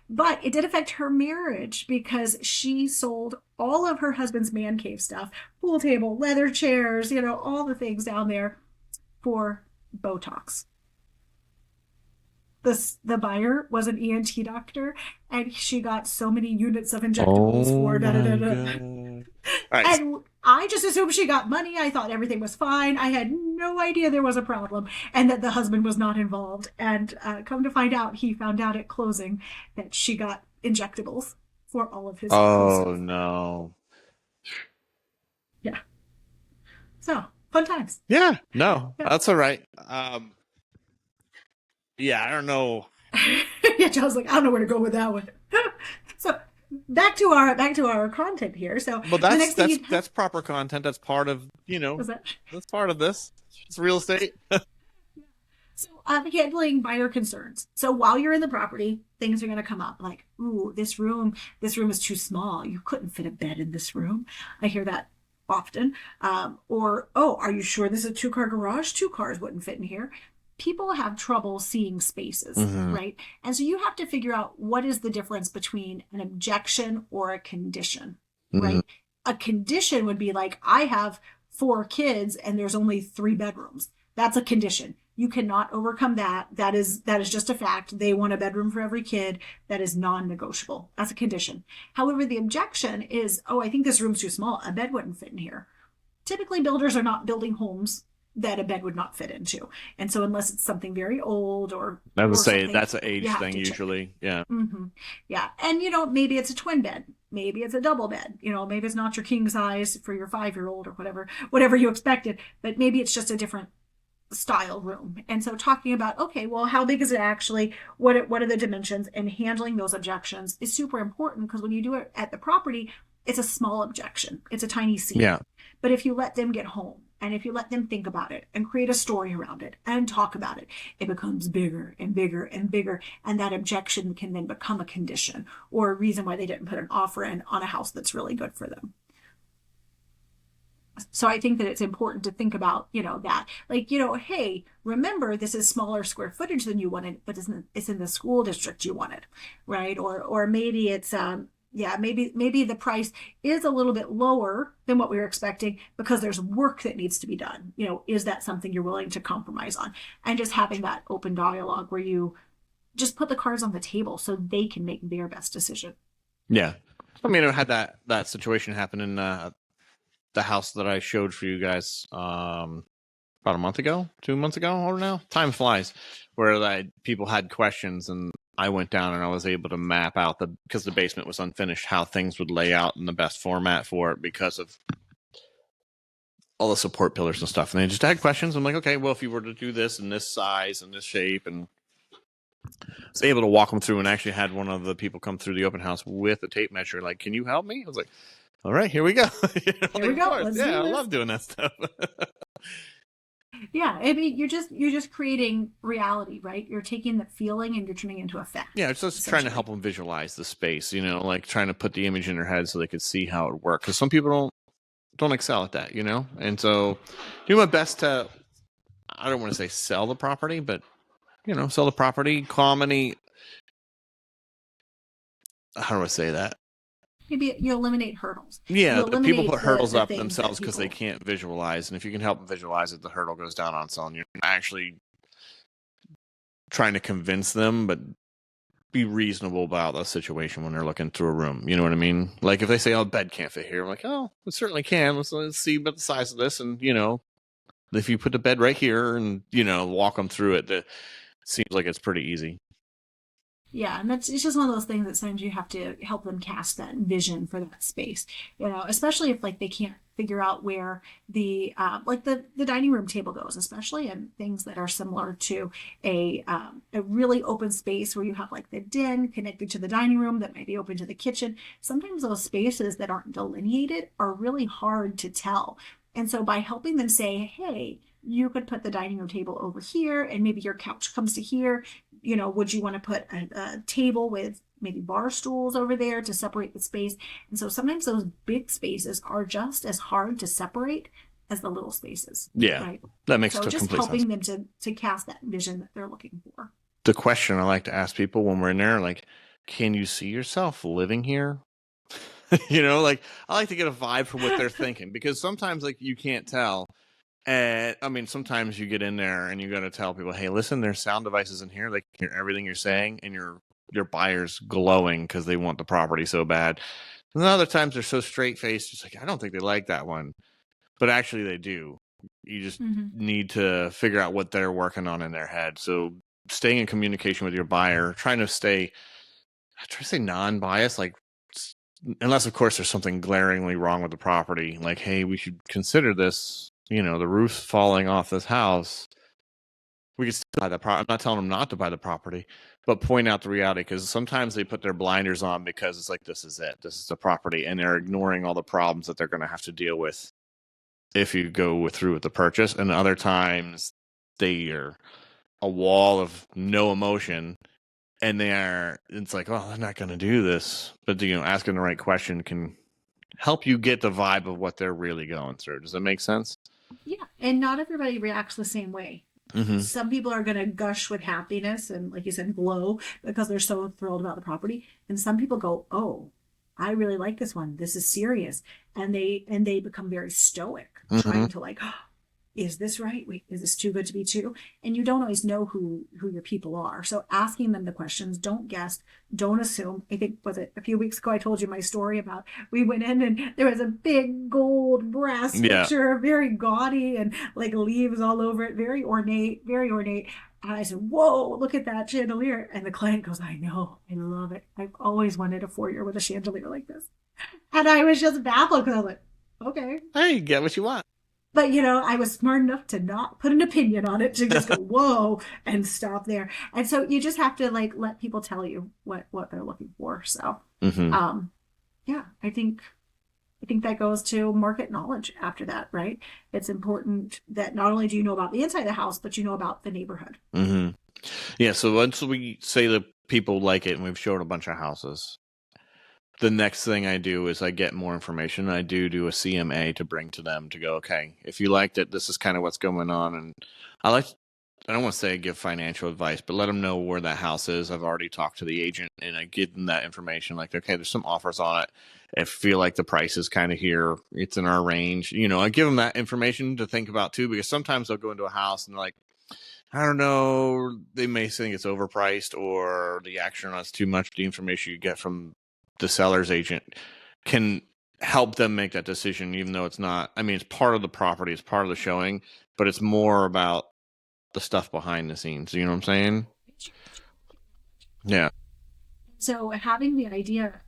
but it did affect her marriage, because she sold all of her husband's man cave stuff, pool table, leather chairs, all the things down there, for Botox. The buyer was an ENT doctor, and she got so many units of injectables for Right. And I just assumed she got money. I thought everything was fine. I had no idea there was a problem, and that the husband was not involved. And come to find out, he found out at closing that she got injectables for all of his. Oh, no. Yeah. So, fun times. Yeah, no, that's all right. Yeah, I don't know. Yeah, John's like, I don't know where to go with that one. back to our content here. So Well, the that's next thing that's you'd have that's proper content. That's part of was that. that's part of this. It's real estate. So handling buyer concerns. So while you're in the property, things are going to come up like, "Ooh, this room is too small. You couldn't fit a bed in this room." I hear that often. Or, "Oh, are you sure this is a two-car garage? Two cars wouldn't fit in here." People have trouble seeing spaces, Hmm. right? And so you have to figure out what is the difference between an objection or a condition, Hmm. right? A condition would be like, I have four kids and there's only three bedrooms. That's a condition. You cannot overcome that. That is just a fact. They want a bedroom for every kid. That is non-negotiable. That's a condition. However, the objection is, "Oh, I think this room's too small. A bed wouldn't fit in here." Typically, builders are not building homes that a bed would not fit into. And so unless it's something very old I would or say something, that's an you age have thing to check. usually. Yeah. Mm-hmm. Yeah. And, maybe it's a twin bed. Maybe it's a double bed. Maybe it's not your king size for your 5-year old or whatever you expected, but maybe it's just a different style room. And so talking about, okay, well, how big is it actually? What are the dimensions? And handling those objections is super important because when you do it at the property, it's a small objection. It's a tiny seed. Yeah. But if you let them get home and if you let them think about it and create a story around it and talk about it, it becomes bigger and bigger and bigger. And that objection can then become a condition or a reason why they didn't put an offer in on a house that's really good for them. So I think that it's important to think about, that like, hey, remember this is smaller square footage than you wanted, but it's in the school district you wanted, right? Or maybe it's yeah, maybe the price is a little bit lower than what we were expecting because there's work that needs to be done. Is that something you're willing to compromise on? And just having that open dialogue where you just put the cards on the table so they can make their best decision. Yeah. I mean, I had that situation happen in the house that I showed for you guys about a month ago, 2 months ago, or now. Time flies. Where people had questions, and I went down and I was able to map out because the basement was unfinished, how things would lay out in the best format for it because of all the support pillars and stuff. And they just had questions. I'm like, okay, well, if you were to do this in this size and this shape, and I was able to walk them through, and actually had one of the people come through the open house with a tape measure. Like, can you help me? I was like, all right, here we go. Here Like, we of go. course, Let's yeah, do I this. love doing that stuff. Yeah, I mean, you're just creating reality, right? You're taking the feeling and you're turning it into a fact, Yeah, it's just trying to help essentially. them visualize the space, like trying to put the image in their head so they could see how it works. Because some people don't excel at that, and so do my best to. I don't want to say sell the property, but sell the property. Comedy. How do I say that? Maybe you eliminate hurdles. Yeah, You the people eliminate put the hurdles the up things that themselves because they people. can't visualize, and if you can help them visualize it, the hurdle goes down on selling. You're actually trying to convince them, but be reasonable about the situation when they're looking through a room. You know what I mean? Like if they say, "Oh, bed can't fit here," I'm like, "Oh, it certainly can. Let's see about the size of this, and if you put the bed right here, and walk them through it, it seems like it's pretty easy." Yeah, and it's just one of those things that sometimes you have to help them cast that vision for that space. Especially if like they can't figure out where the dining room table goes, especially in things that are similar to a really open space where you have like the den connected to the dining room that might be open to the kitchen. Sometimes those spaces that aren't delineated are really hard to tell. And so by helping them say, "Hey, you could put the dining room table over here and maybe your couch comes to here, would you want to put a table with maybe bar stools over there to separate the space?" And so sometimes those big spaces are just as hard to separate as the little spaces, Yeah, right? that makes So just complete sense. helping them to cast that vision that they're looking for. The question I like to ask people when we're in there, like, can you see yourself living here? Like I like to get a vibe for what they're thinking because sometimes like you can't tell. And I mean, sometimes you get in there and you got to tell people, "Hey, listen, there's sound devices in here. They can hear everything you're saying, and your buyer's glowing because they want the property so bad." And then other times they're so straight faced, just like, "I don't think they like that one," but actually they do. You just Mm-hmm. need to figure out what they're working on in their head. So staying in communication with your buyer, I try to say non-biased, like unless of course there's something glaringly wrong with the property, like, "Hey, we should consider this. The roof's falling off this house. We could still buy the property." I'm not telling them not to buy the property, but point out the reality, because sometimes they put their blinders on because it's like, this is it, this is the property, and they're ignoring all the problems that they're going to have to deal with if you go through with the purchase. And other times they are a wall of no emotion, and it's like, oh, they're not going to do this. But asking the right question can help you get the vibe of what they're really going through. Does that make sense? Yeah, and not everybody reacts the same way. Mm-hmm. Some people are going to gush with happiness and, like you said, glow because they're so thrilled about the property, and some people go, "Oh, I really like this one. This is serious," and they become very stoic, trying to like, oh, is this right? Wait, is this too good to be true? And you don't always know who your people are. So asking them the questions, don't guess, don't assume. I think, was it a few weeks ago I told you my story about we went in and there was a big gold brass picture, very gaudy and like leaves all over it, very ornate, very ornate. And I said, whoa, look at that chandelier. And the client goes, I know, I love it. I've always wanted a foyer with a chandelier like this. And I was just baffled because I was like, okay. Hey, get what you want. But, I was smart enough to not put an opinion on it, to just go, whoa, and stop there. And so you just have to like let people tell you what they're looking for. So, yeah, I think that goes to market knowledge after that, right? It's important that not only do you know about the inside of the house, but you know about the neighborhood. Mm-hmm. Yeah, so once we say that people like it and we've showed a bunch of houses, the next thing I do is I get more information. I do a CMA to bring to them to go, okay, if you liked it, this is kind of what's going on. And I don't want to say I give financial advice, but let them know where that house is. I've already talked to the agent and I give them that information. Like, okay, there's some offers on it. I feel like the price is kind of here. It's in our range. I give them that information to think about too, because sometimes they'll go into a house and they're like, I don't know, they may think it's overpriced or the action on it's too much. The information you get from the seller's agent can help them make that decision, even though it's not, it's part of the property, it's part of the showing, but it's more about the stuff behind the scenes. You know what I'm saying? Yeah. So having the idea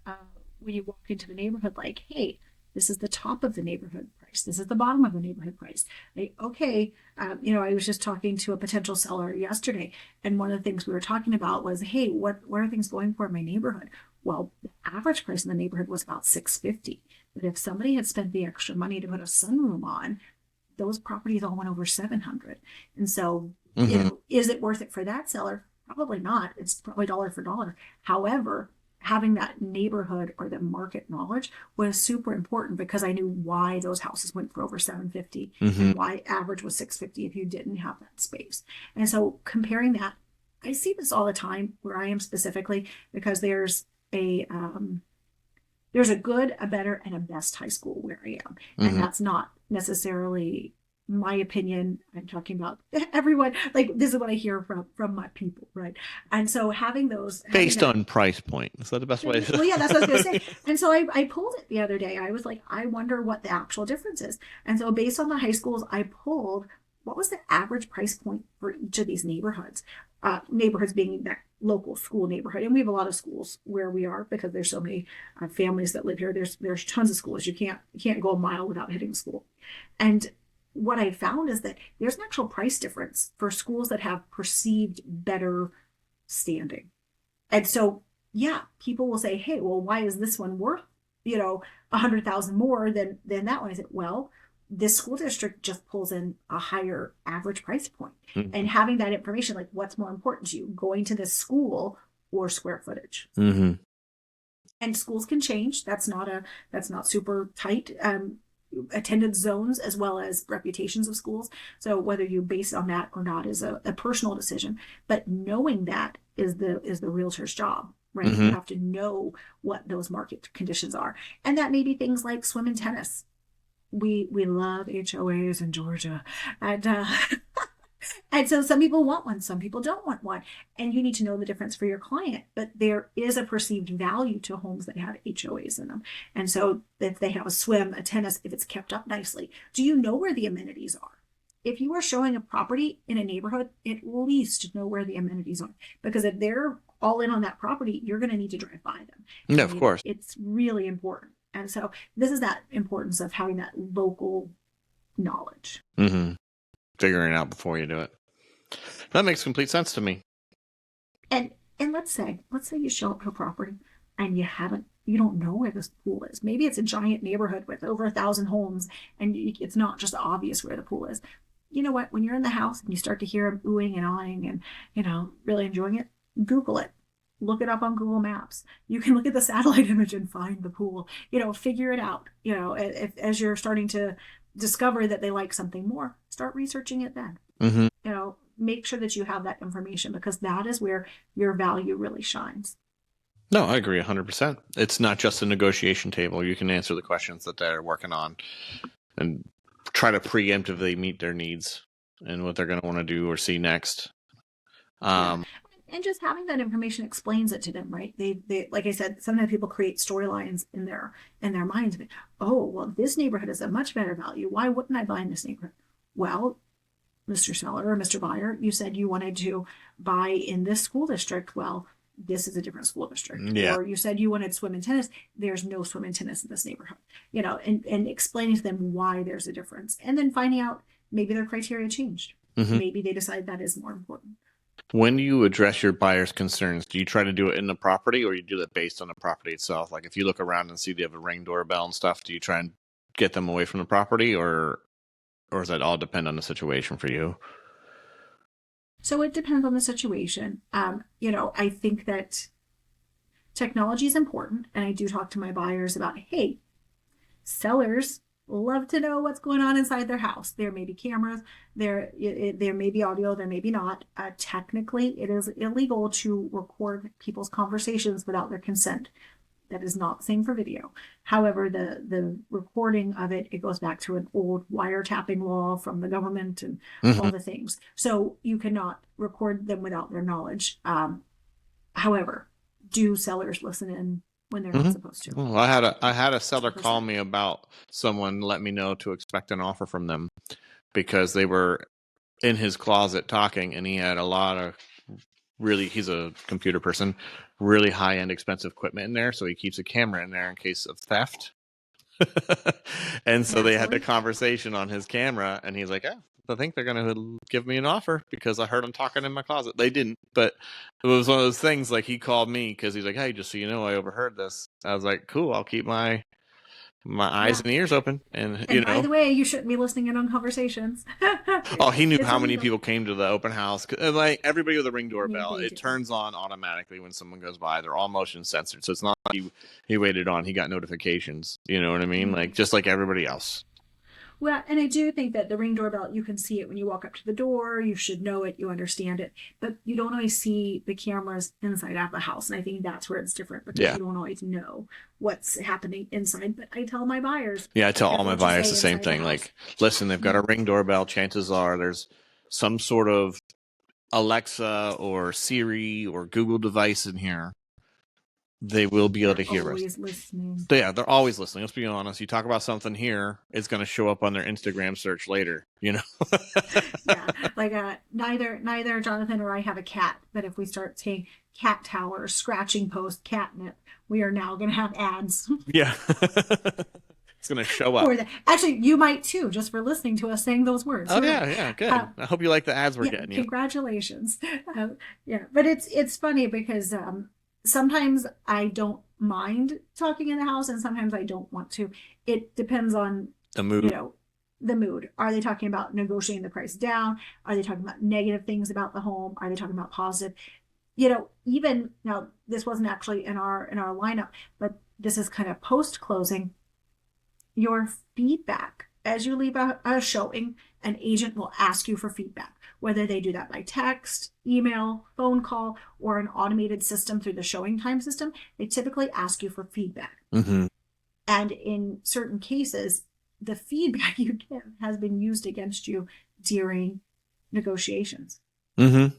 when you walk into the neighborhood, like, hey, this is the top of the neighborhood price. This is the bottom of the neighborhood price. Like, okay, I was just talking to a potential seller yesterday, and one of the things we were talking about was, hey, what are things going for in my neighborhood? Well, the average price in the neighborhood was about $650. But if somebody had spent the extra money to put a sunroom on, those properties all went over $700. And so, is it worth it for that seller? Probably not. It's probably dollar for dollar. However, having that neighborhood or the market knowledge was super important because I knew why those houses went for over $750 and why average was $650 if you didn't have that space. And so comparing that, I see this all the time where I am specifically, because there's a good, a better, and a best high school where I am. And that's not necessarily my opinion. I'm talking about everyone. Like, this is what I hear from my people, right? And so having those based on price point, is that the best way? Well, yeah, that's what I was going to say. And so I pulled it the other day. I was like, I wonder what the actual difference is. And so based on the high schools, I pulled what was the average price point for each of these neighborhoods. Neighborhoods being that local school neighborhood, and we have a lot of schools where we are because there's so many families that live here. There's tons of schools. You can't go a mile without hitting a school. And what I found is that there's an actual price difference for schools that have perceived better standing. And so, yeah, people will say, hey, well, why is this one worth, $100,000 more than that one? I said, well, this school district just pulls in a higher average price point. And having that information, like, what's more important to you, going to this school or square footage? And schools can change. That's not super tight. Attendance zones as well as reputations of schools. So whether you base it on that or not is a personal decision. But knowing that is the realtor's job, right? You have to know what those market conditions are. And that may be things like swim and tennis. We love HOAs in Georgia. And and so some people want one, some people don't want one. And you need to know the difference for your client. But there is a perceived value to homes that have HOAs in them. And so if they have a swim, a tennis, if it's kept up nicely, do you know where the amenities are? If you are showing a property in a neighborhood, at least know where the amenities are. Because if they're all in on that property, you're going to need to drive by them. No, of course. It's really important. And so this is that importance of having that local knowledge. Figuring it out before you do it. That makes complete sense to me. And And let's say you show up to a property and you don't know where this pool is. Maybe it's a giant neighborhood with over 1,000 homes, and it's not just obvious where the pool is. You know what? When you're in the house and you start to hear them oohing and awing and, really enjoying it, Google it. Look it up on Google Maps. You can look at the satellite image and find the pool. Figure it out. As you're starting to discover that they like something more, start researching it then. Mm-hmm. Make sure that you have that information, because that is where your value really shines. No, I agree 100%. It's not just a negotiation table. You can answer the questions that they're working on and try to preemptively meet their needs and what they're going to want to do or see next. Yeah. And just having that information explains it to them, right? They like I said, sometimes people create storylines in their minds. Oh, well, this neighborhood is a much better value. Why wouldn't I buy in this neighborhood? Well, Mr. Seller or Mr. Buyer, you said you wanted to buy in this school district. Well, this is a different school district. Yeah. Or you said you wanted swim and tennis. There's no swim and tennis in this neighborhood. And explaining to them why there's a difference. And then finding out maybe their criteria changed. Mm-hmm. Maybe they decide that is more important. When you address your buyer's concerns, do you try to do it in the property, or you do that based on the property itself? Like if you look around and see they have a Ring doorbell and stuff, do you try and get them away from the property, or does that all depend on the situation for you? So it depends on the situation. I think that technology is important, and I do talk to my buyers about, hey, sellers love to know what's going on inside their house. There may be cameras, there may be audio, there may be not. Technically, it is illegal to record people's conversations without their consent. That is not the same for video. However, the recording of it goes back to an old wiretapping law from the government and all the things. So you cannot record them without their knowledge. However, do sellers listen in when they're not supposed to? Well, I had a seller call me about someone let me know to expect an offer from them because they were in his closet talking, and he had a lot of he's a computer person, really high-end expensive equipment in there, so he keeps a camera in there in case of theft. And so they had the conversation on his camera, and he's like, I think they're going to give me an offer because I heard them talking in my closet. They didn't, but it was one of those things, like he called me because he's like, hey, just so you know, I overheard this. I was like, cool, I'll keep my eyes and ears open. And by the way, you shouldn't be listening in on conversations. Oh, he knew how many people came to the open house. Like everybody with a Ring doorbell, it turns on automatically when someone goes by. They're all motion censored, so it's not like he waited on. He got notifications. You know what I mean? Like just like everybody else. Well, and I do think that the Ring doorbell, you can see it when you walk up to the door. You should know it. You understand it. But you don't always see the cameras inside out the house. And I think that's where it's different, because you don't always know what's happening inside. But I tell my buyers. Yeah, I tell all my buyers the same thing. Like, listen, they've got a Ring doorbell. Chances are there's some sort of Alexa or Siri or Google device in here. They will be able to hear us. Always listening. Yeah, they're always listening. Let's be honest. You talk about something here, it's going to show up on their Instagram search later. Yeah, like neither Jonathan or I have a cat, but if we start saying cat tower, scratching post, catnip, we are now going to have ads. Yeah, it's going to show up. Actually, you might too, just for listening to us saying those words. Oh yeah, good. I hope you like the ads we're getting. Congratulations. But it's funny because. Sometimes I don't mind talking in the house, and sometimes I don't want to. It depends on the mood. The mood. Are they talking about negotiating the price down? Are they talking about negative things about the home? Are they talking about positive? Even now, this wasn't actually in our lineup, but this is kind of post closing. Your feedback as you leave a showing, an agent will ask you for feedback. Whether they do that by text, email, phone call, or an automated system through the showing time system, they typically ask you for feedback. Mm-hmm. And in certain cases, the feedback you give has been used against you during negotiations. Mm-hmm.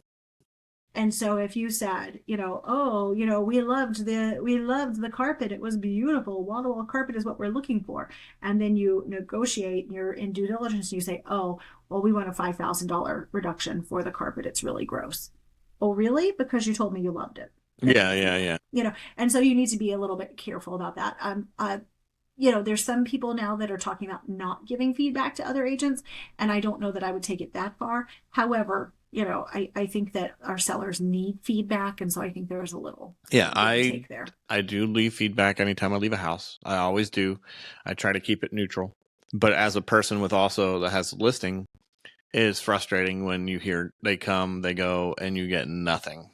And so if you said, we loved the carpet, it was beautiful, wall-to-wall carpet is what we're looking for, and then you negotiate, you're in due diligence, and you say, oh, well, we want a $5,000 reduction for the carpet, it's really gross. Oh, really? Because you told me you loved it. Yeah. And so you need to be a little bit careful about that. There's some people now that are talking about not giving feedback to other agents, and I don't know that I would take it that far. However, I think that our sellers need feedback, and so I think there is a little Yeah, give and take there. I do leave feedback anytime I leave a house. I always do. I try to keep it neutral. But as a person with also that has a listing, it is frustrating when you hear they come, they go, and you get nothing.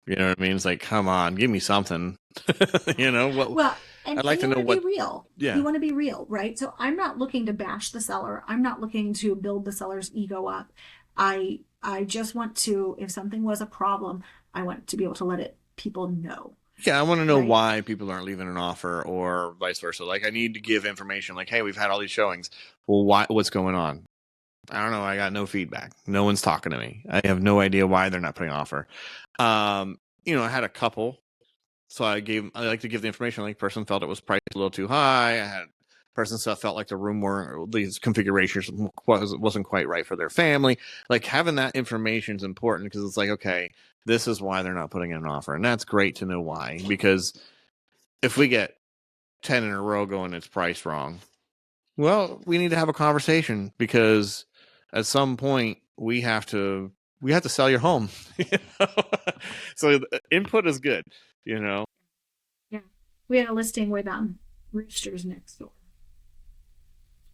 You know what I mean? It's like, come on, give me something. What Well, I'd like and to you know want to be what. real. Yeah, You want to be real, right? So I'm not looking to bash the seller. I'm not looking to build the seller's ego up. I just want to, if something was a problem, I want to be able to let it people know, yeah. I want to know right? why people aren't leaving an offer, or vice versa. Like, I need to give information. Like, hey, we've had all these showings. Well, why? What's going on? I don't know. I got no feedback. No one's talking to me. I have no idea why they're not putting an offer. I had a couple, so I like to give the information. Like, person felt it was priced a little too high. I had person stuff felt like the room or these configurations wasn't quite right for their family. Like, having that information is important, because it's like, okay, this is why they're not putting in an offer, and that's great to know why. Because if we get 10 in a row going, it's priced wrong. Well, we need to have a conversation, because at some point we have to sell your home. you know? So input is good, you know. Yeah. We had a listing with roosters next door.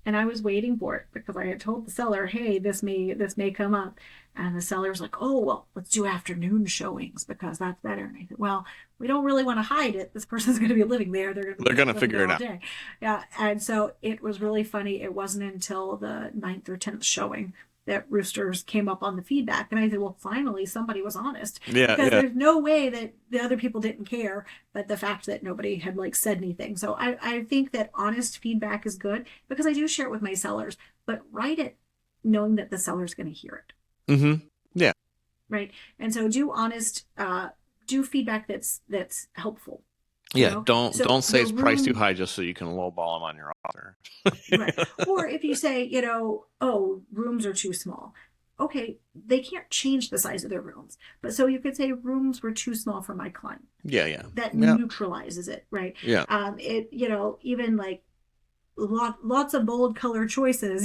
And I was waiting for it because I had told the seller, "Hey, this may come up," and the seller's like, "Oh, well, let's do afternoon showings because that's better." And I said, "Well, we don't really want to hide it. This person's going to be living there. They're going to They're be gonna living figure there it all out. day." Yeah, and so it was really funny. It wasn't until the ninth or 10th showing that roosters came up on the feedback, and I said, "Well, finally somebody was honest, Yeah, because yeah. there's no way that the other people didn't care, but the fact that nobody had like said anything." So I think that honest feedback is good, because I do share it with my sellers, but write it knowing that the seller's going to hear it, Mm-hmm. Yeah. right? And so do feedback that's helpful, Yeah. So Don't say the it's priced too room, high just so you can lowball them on your offer. right? Or if you say, oh, rooms are too small. Okay, they can't change the size of their rooms, but so you could say rooms were too small for my client. Yeah, yeah. That Yeah. neutralizes it, right? Yeah. Even like lots of bold color choices,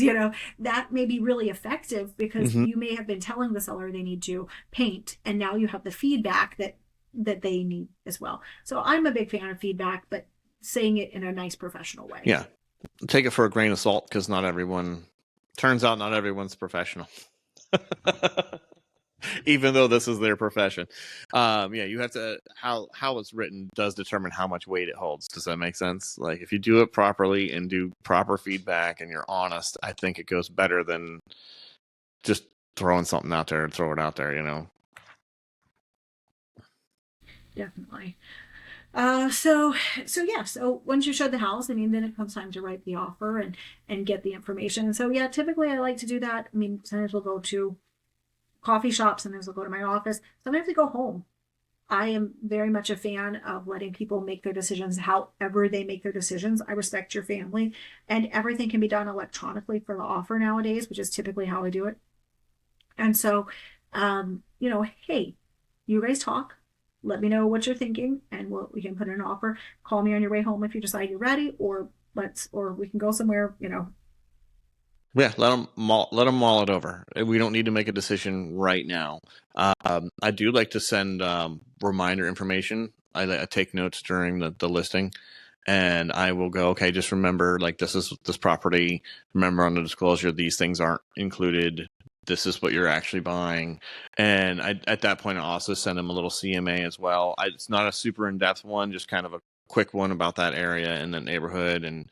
that may be really effective, because Mm-hmm. you may have been telling the seller they need to paint, and now you have the feedback that they need as well. So I'm a big fan of feedback, but saying it in a nice professional way. Yeah. Take it for a grain of salt, because turns out not everyone's professional. Even though this is their profession. Yeah, you have to, how it's written does determine how much weight it holds. Does that make sense? Like, if you do it properly and do proper feedback and you're honest, I think it goes better than just throwing something out there and throw it out there. Definitely. So once you show the house, I mean, then it comes time to write the offer and get the information. And so yeah, typically I like to do that. I mean, sometimes we'll go to coffee shops, sometimes we'll go to my office, sometimes we go home. I am very much a fan of letting people make their decisions however they make their decisions. I respect your family, and everything can be done electronically for the offer nowadays, which is typically how I do it. And so, hey, you guys talk. Let me know what you're thinking, and we can put in an offer. Call me on your way home if you decide you're ready, or we can go somewhere. Yeah, let them mull it over. We don't need to make a decision right now. I do like to send reminder information. I take notes during the listing, and I will go, okay, just remember, like, this is this property. Remember, on the disclosure, these things aren't included. This is what you're actually buying. And at that point, I also send them a little CMA as well. It's not a super in-depth one, just kind of a quick one about that area and the neighborhood, and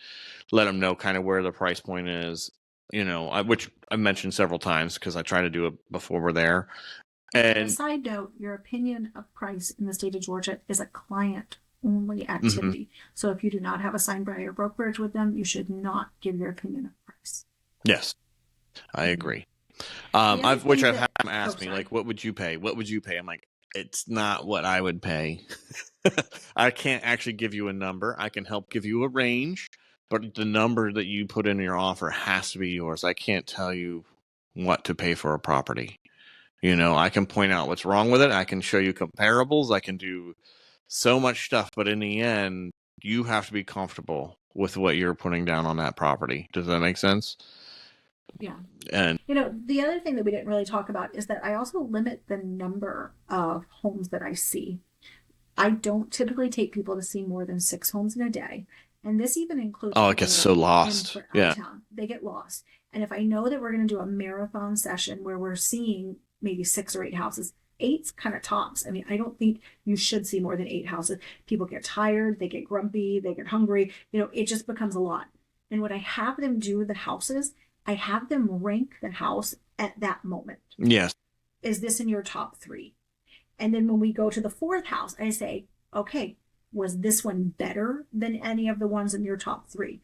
let them know kind of where the price point is, which I mentioned several times because I try to do it before we're there. And a And side note, your opinion of price in the state of Georgia is a client only mhm, activity. So if you do not have a signed buyer brokerage with them, you should not give your opinion of price. yes, I Mm-hmm. agree. The other Which thing I've had that, them oh, ask me, sorry. like, what would you pay? What would you pay? I'm like, it's not what I would pay. I can't actually give you a number. I can help give you a range, but the number that you put in your offer has to be yours. I can't tell you what to pay for a property. I can point out what's wrong with it. I can show you comparables. I can do so much stuff, but in the end, you have to be comfortable with what you're putting down on that property. Does that make sense? Yeah. And The other thing that we didn't really talk about is that I also limit the number of homes that I see. I don't typically take people to see more than 6 homes in a day. And this even includes oh, it people gets that so are in lost. for out of Yeah. town. They get lost. And if I know that we're going to do a marathon session where we're seeing maybe 6 or 8 houses, eight's kind of tops. I mean, I don't think you should see more than 8 houses. People get tired, they get grumpy, they get hungry. It just becomes a lot. And when I have them do the houses, I have them rank the house at that moment. Yes. Is this in your top three? And then when we go to the fourth house, I say, okay, was this one better than any of the ones in your top three?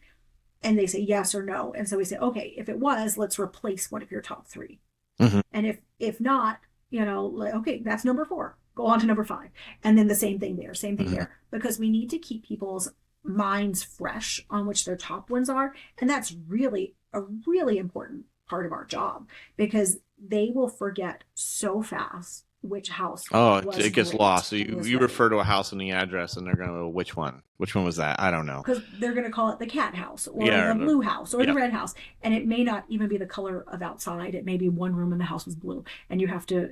And they say yes or no. And so we say, okay, if it was, let's replace one of your top three. Mm-hmm. And if not, okay, that's number four. Go on to number five. And then the same thing there, same thing Mm-hmm. there. Because we need to keep people's minds fresh on which their top ones are. And that's really a really important part of our job because they will forget so fast which house Oh, was it gets great lost. So and was you right. refer to a house and the address, and they're going to go, which one? Which one was that? I don't know. Because they're going to call it the cat house or Yeah. the blue house or the Yeah. red house. And it may not even be the color of outside. It may be one room and the house was blue. And you have to,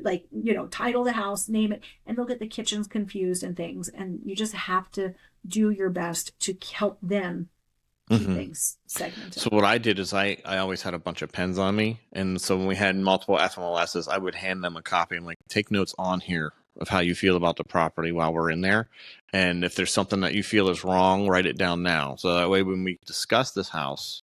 title the house, name it, and they'll get the kitchens confused and things. And you just have to do your best to help them keep Mm-hmm. things segmented. So what I did is I always had a bunch of pens on me, and so when we had multiple FMLSs, I would hand them a copy. I'm like, take notes on here of how you feel about the property while we're in there, and if there's something that you feel is wrong, write it down now. So that way, when we discuss this house,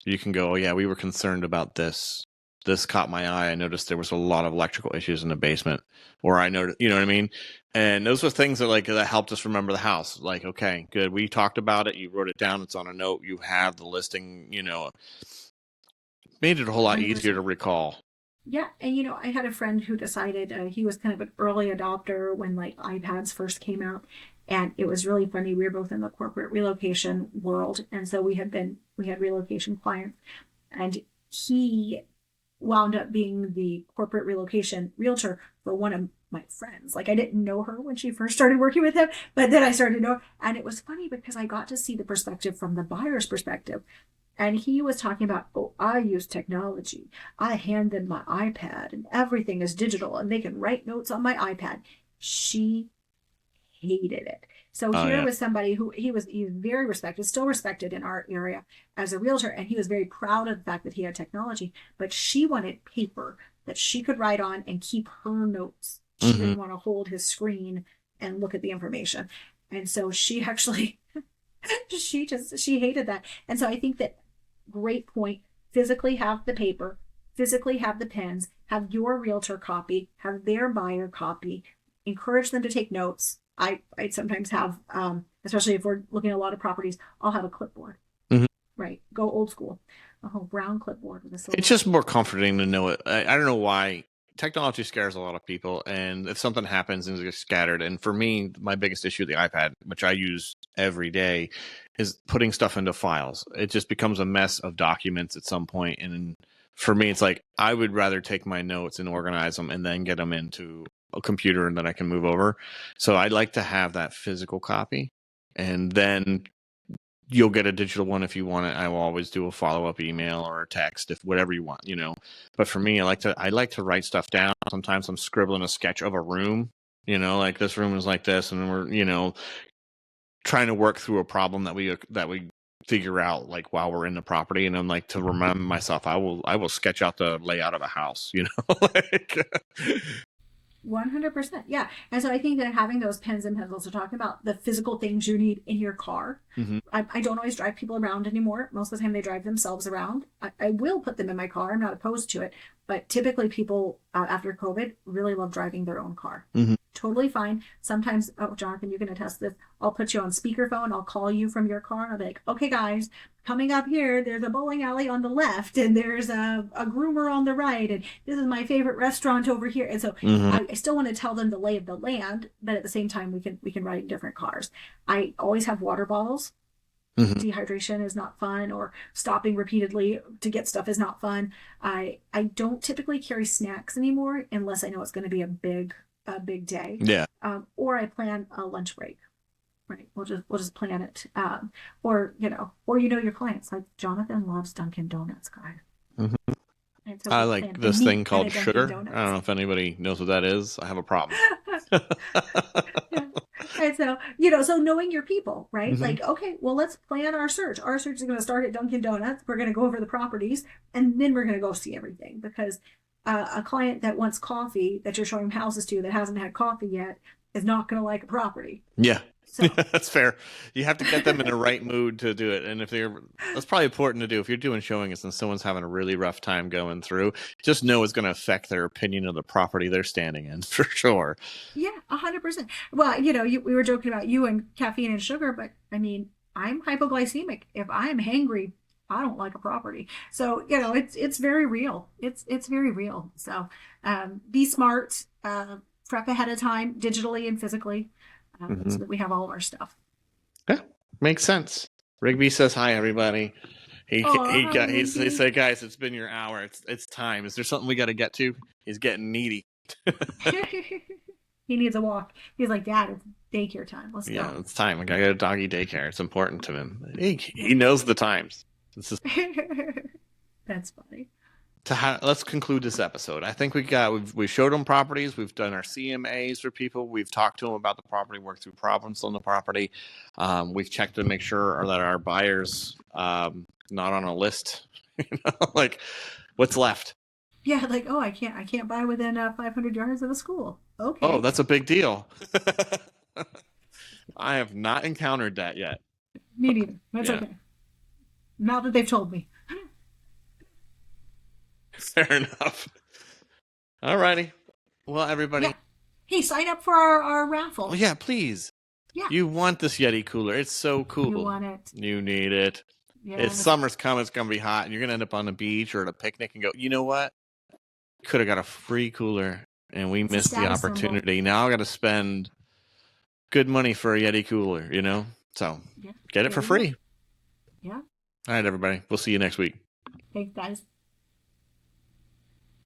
you can go, oh yeah, we were concerned about this. This caught my eye. I noticed there was a lot of electrical issues in the basement, or I noticed, you know what I mean? And those were things that helped us remember the house. Like, okay, good. We talked about it. You wrote it down. It's on a note. You have the listing, made it a whole lot easier 100%. to recall. Yeah, and I had a friend who decided he was kind of an early adopter when like iPads first came out, and it was really funny. We were both in the corporate relocation world, and so we had relocation clients, and he wound up being the corporate relocation realtor for one of my friends. Like I didn't know her when she first started working with him, but then I started to know her, and it was funny because I got to see the perspective from the buyer's perspective. And he was talking about, oh, I use technology. I hand them my iPad and everything is digital and they can write notes on my iPad. She hated it. So Oh here yeah. was somebody who he was very respected, still respected in our area as a realtor, and he was very proud of the fact that he had technology, but she wanted paper that she could write on and keep her notes. She Mm-hmm. didn't want to hold his screen and look at the information. And so she actually she hated that. And so I think that great point. Physically have the paper, physically have the pens, have your realtor copy, have their buyer copy, encourage them to take notes. I sometimes have, especially if we're looking at a lot of properties, I'll have a clipboard. Mm-hmm. Right, go old school, a whole brown clipboard with a silver. It's just more comforting to know it. I don't know why technology scares a lot of people, and if something happens and it gets scattered, and for me, my biggest issue with the iPad, which I use every day, is putting stuff into files. It just becomes a mess of documents at some point, and for me, it's like I would rather take my notes and organize them and then get them into a computer and then I can move over. So I like to have that physical copy, and then you'll get a digital one if you want it. I will always do a follow-up email or a text if whatever you want. But for me, I like to write stuff down. Sometimes I'm scribbling a sketch of a room, like this room is like this, and we're trying to work through a problem that we figure out like while we're in the property. And I'm like, to remind myself, I will sketch out the layout of a house, like 100%. Yeah. And so I think that having those pens and pencils, are talking about the physical things you need in your car. Mhm. I don't always drive people around anymore. Most of the time they drive themselves around. I will put them in my car. I'm not opposed to it. But typically people after COVID really love driving their own car. Mhm. Totally fine. Sometimes, oh, Jonathan, you can attest this. I'll put you on speakerphone. I'll call you from your car. I'll be like, okay, guys, coming up here, there's a bowling alley on the left and there's a groomer on the right. And this is my favorite restaurant over here. And so Mhm. I still want to tell them the lay of the land, but at the same time, we can ride in different cars. I always have water bottles. Mhm. Dehydration is not fun, or stopping repeatedly to get stuff is not fun. I don't typically carry snacks anymore unless I know it's going to be a big day. Yeah. Or I plan a lunch break. Right, we'll just plan it. Or your clients, like Jonathan loves Dunkin' Donuts, guys. Mhm. to I plan like to this meet thing at a called Dunkin' sugar. I don't Donuts. know if anybody knows what that is. I have a problem. And so, so knowing your people, right? Hmm. Like, okay, well, let's plan our search. Our search is going to start at Dunkin' Donuts. We're going to go over the properties, and then we're going to go see everything because a client that wants coffee that you're showing houses to that hasn't had coffee yet is not going to like a property. Yeah. So, That's fair. You have to get them in the right mood to do it. And that's probably important to do. If you're doing showings and someone's having a really rough time going through, just know it's going to affect their opinion of the property they're standing in for sure. yeah, 100%. Well, we were joking about you and caffeine and sugar, but I mean, I'm hypoglycemic. If I'm hangry, I don't like a property. So, it's very real. It's very real. So, be smart, prep ahead of time, digitally and physically, Hmm. so that we have all of our stuff. Yeah, makes sense. Rigby says hi, everybody. Oh, hi, He Rigby. said, guys, it's been your hour. It's time. Is there something we got to get to? He's getting needy. He needs a walk. He's like, Dad, it's daycare time. Let's Yeah, go. it's time. I got to go to doggy daycare. It's important to him. Yeah. He knows the times. This is That's funny. let's conclude this episode. I think we showed them properties. We've done our CMAs for people. We've talked to them about the property, worked through problems on the property. We've checked to make sure that our buyers not on a list. Like what's left. Yeah, like, oh, I can't buy within 500 yards of a school. Oh, Okay, that's a big deal. I have not encountered that yet. me neither. That's Yeah, okay. Now that they've told me. fair enough. All righty. Well, Yeah. everybody. Hey, sign up for our Oh raffle. yeah, please. Yeah, You want this Yeti cooler. It's so you cool. want it. You need it. It's Yes. summer's coming. It's gonna be hot, and you're gonna end up on the beach or at a picnic and go, you know what? Could have got a free cooler, and we It's a missed the status symbol. opportunity. Now I got to spend good money for a Yeti cooler. So Yeah, get it there for you go. free. Yeah. All right, everybody. We'll see you next week. Thanks, guys.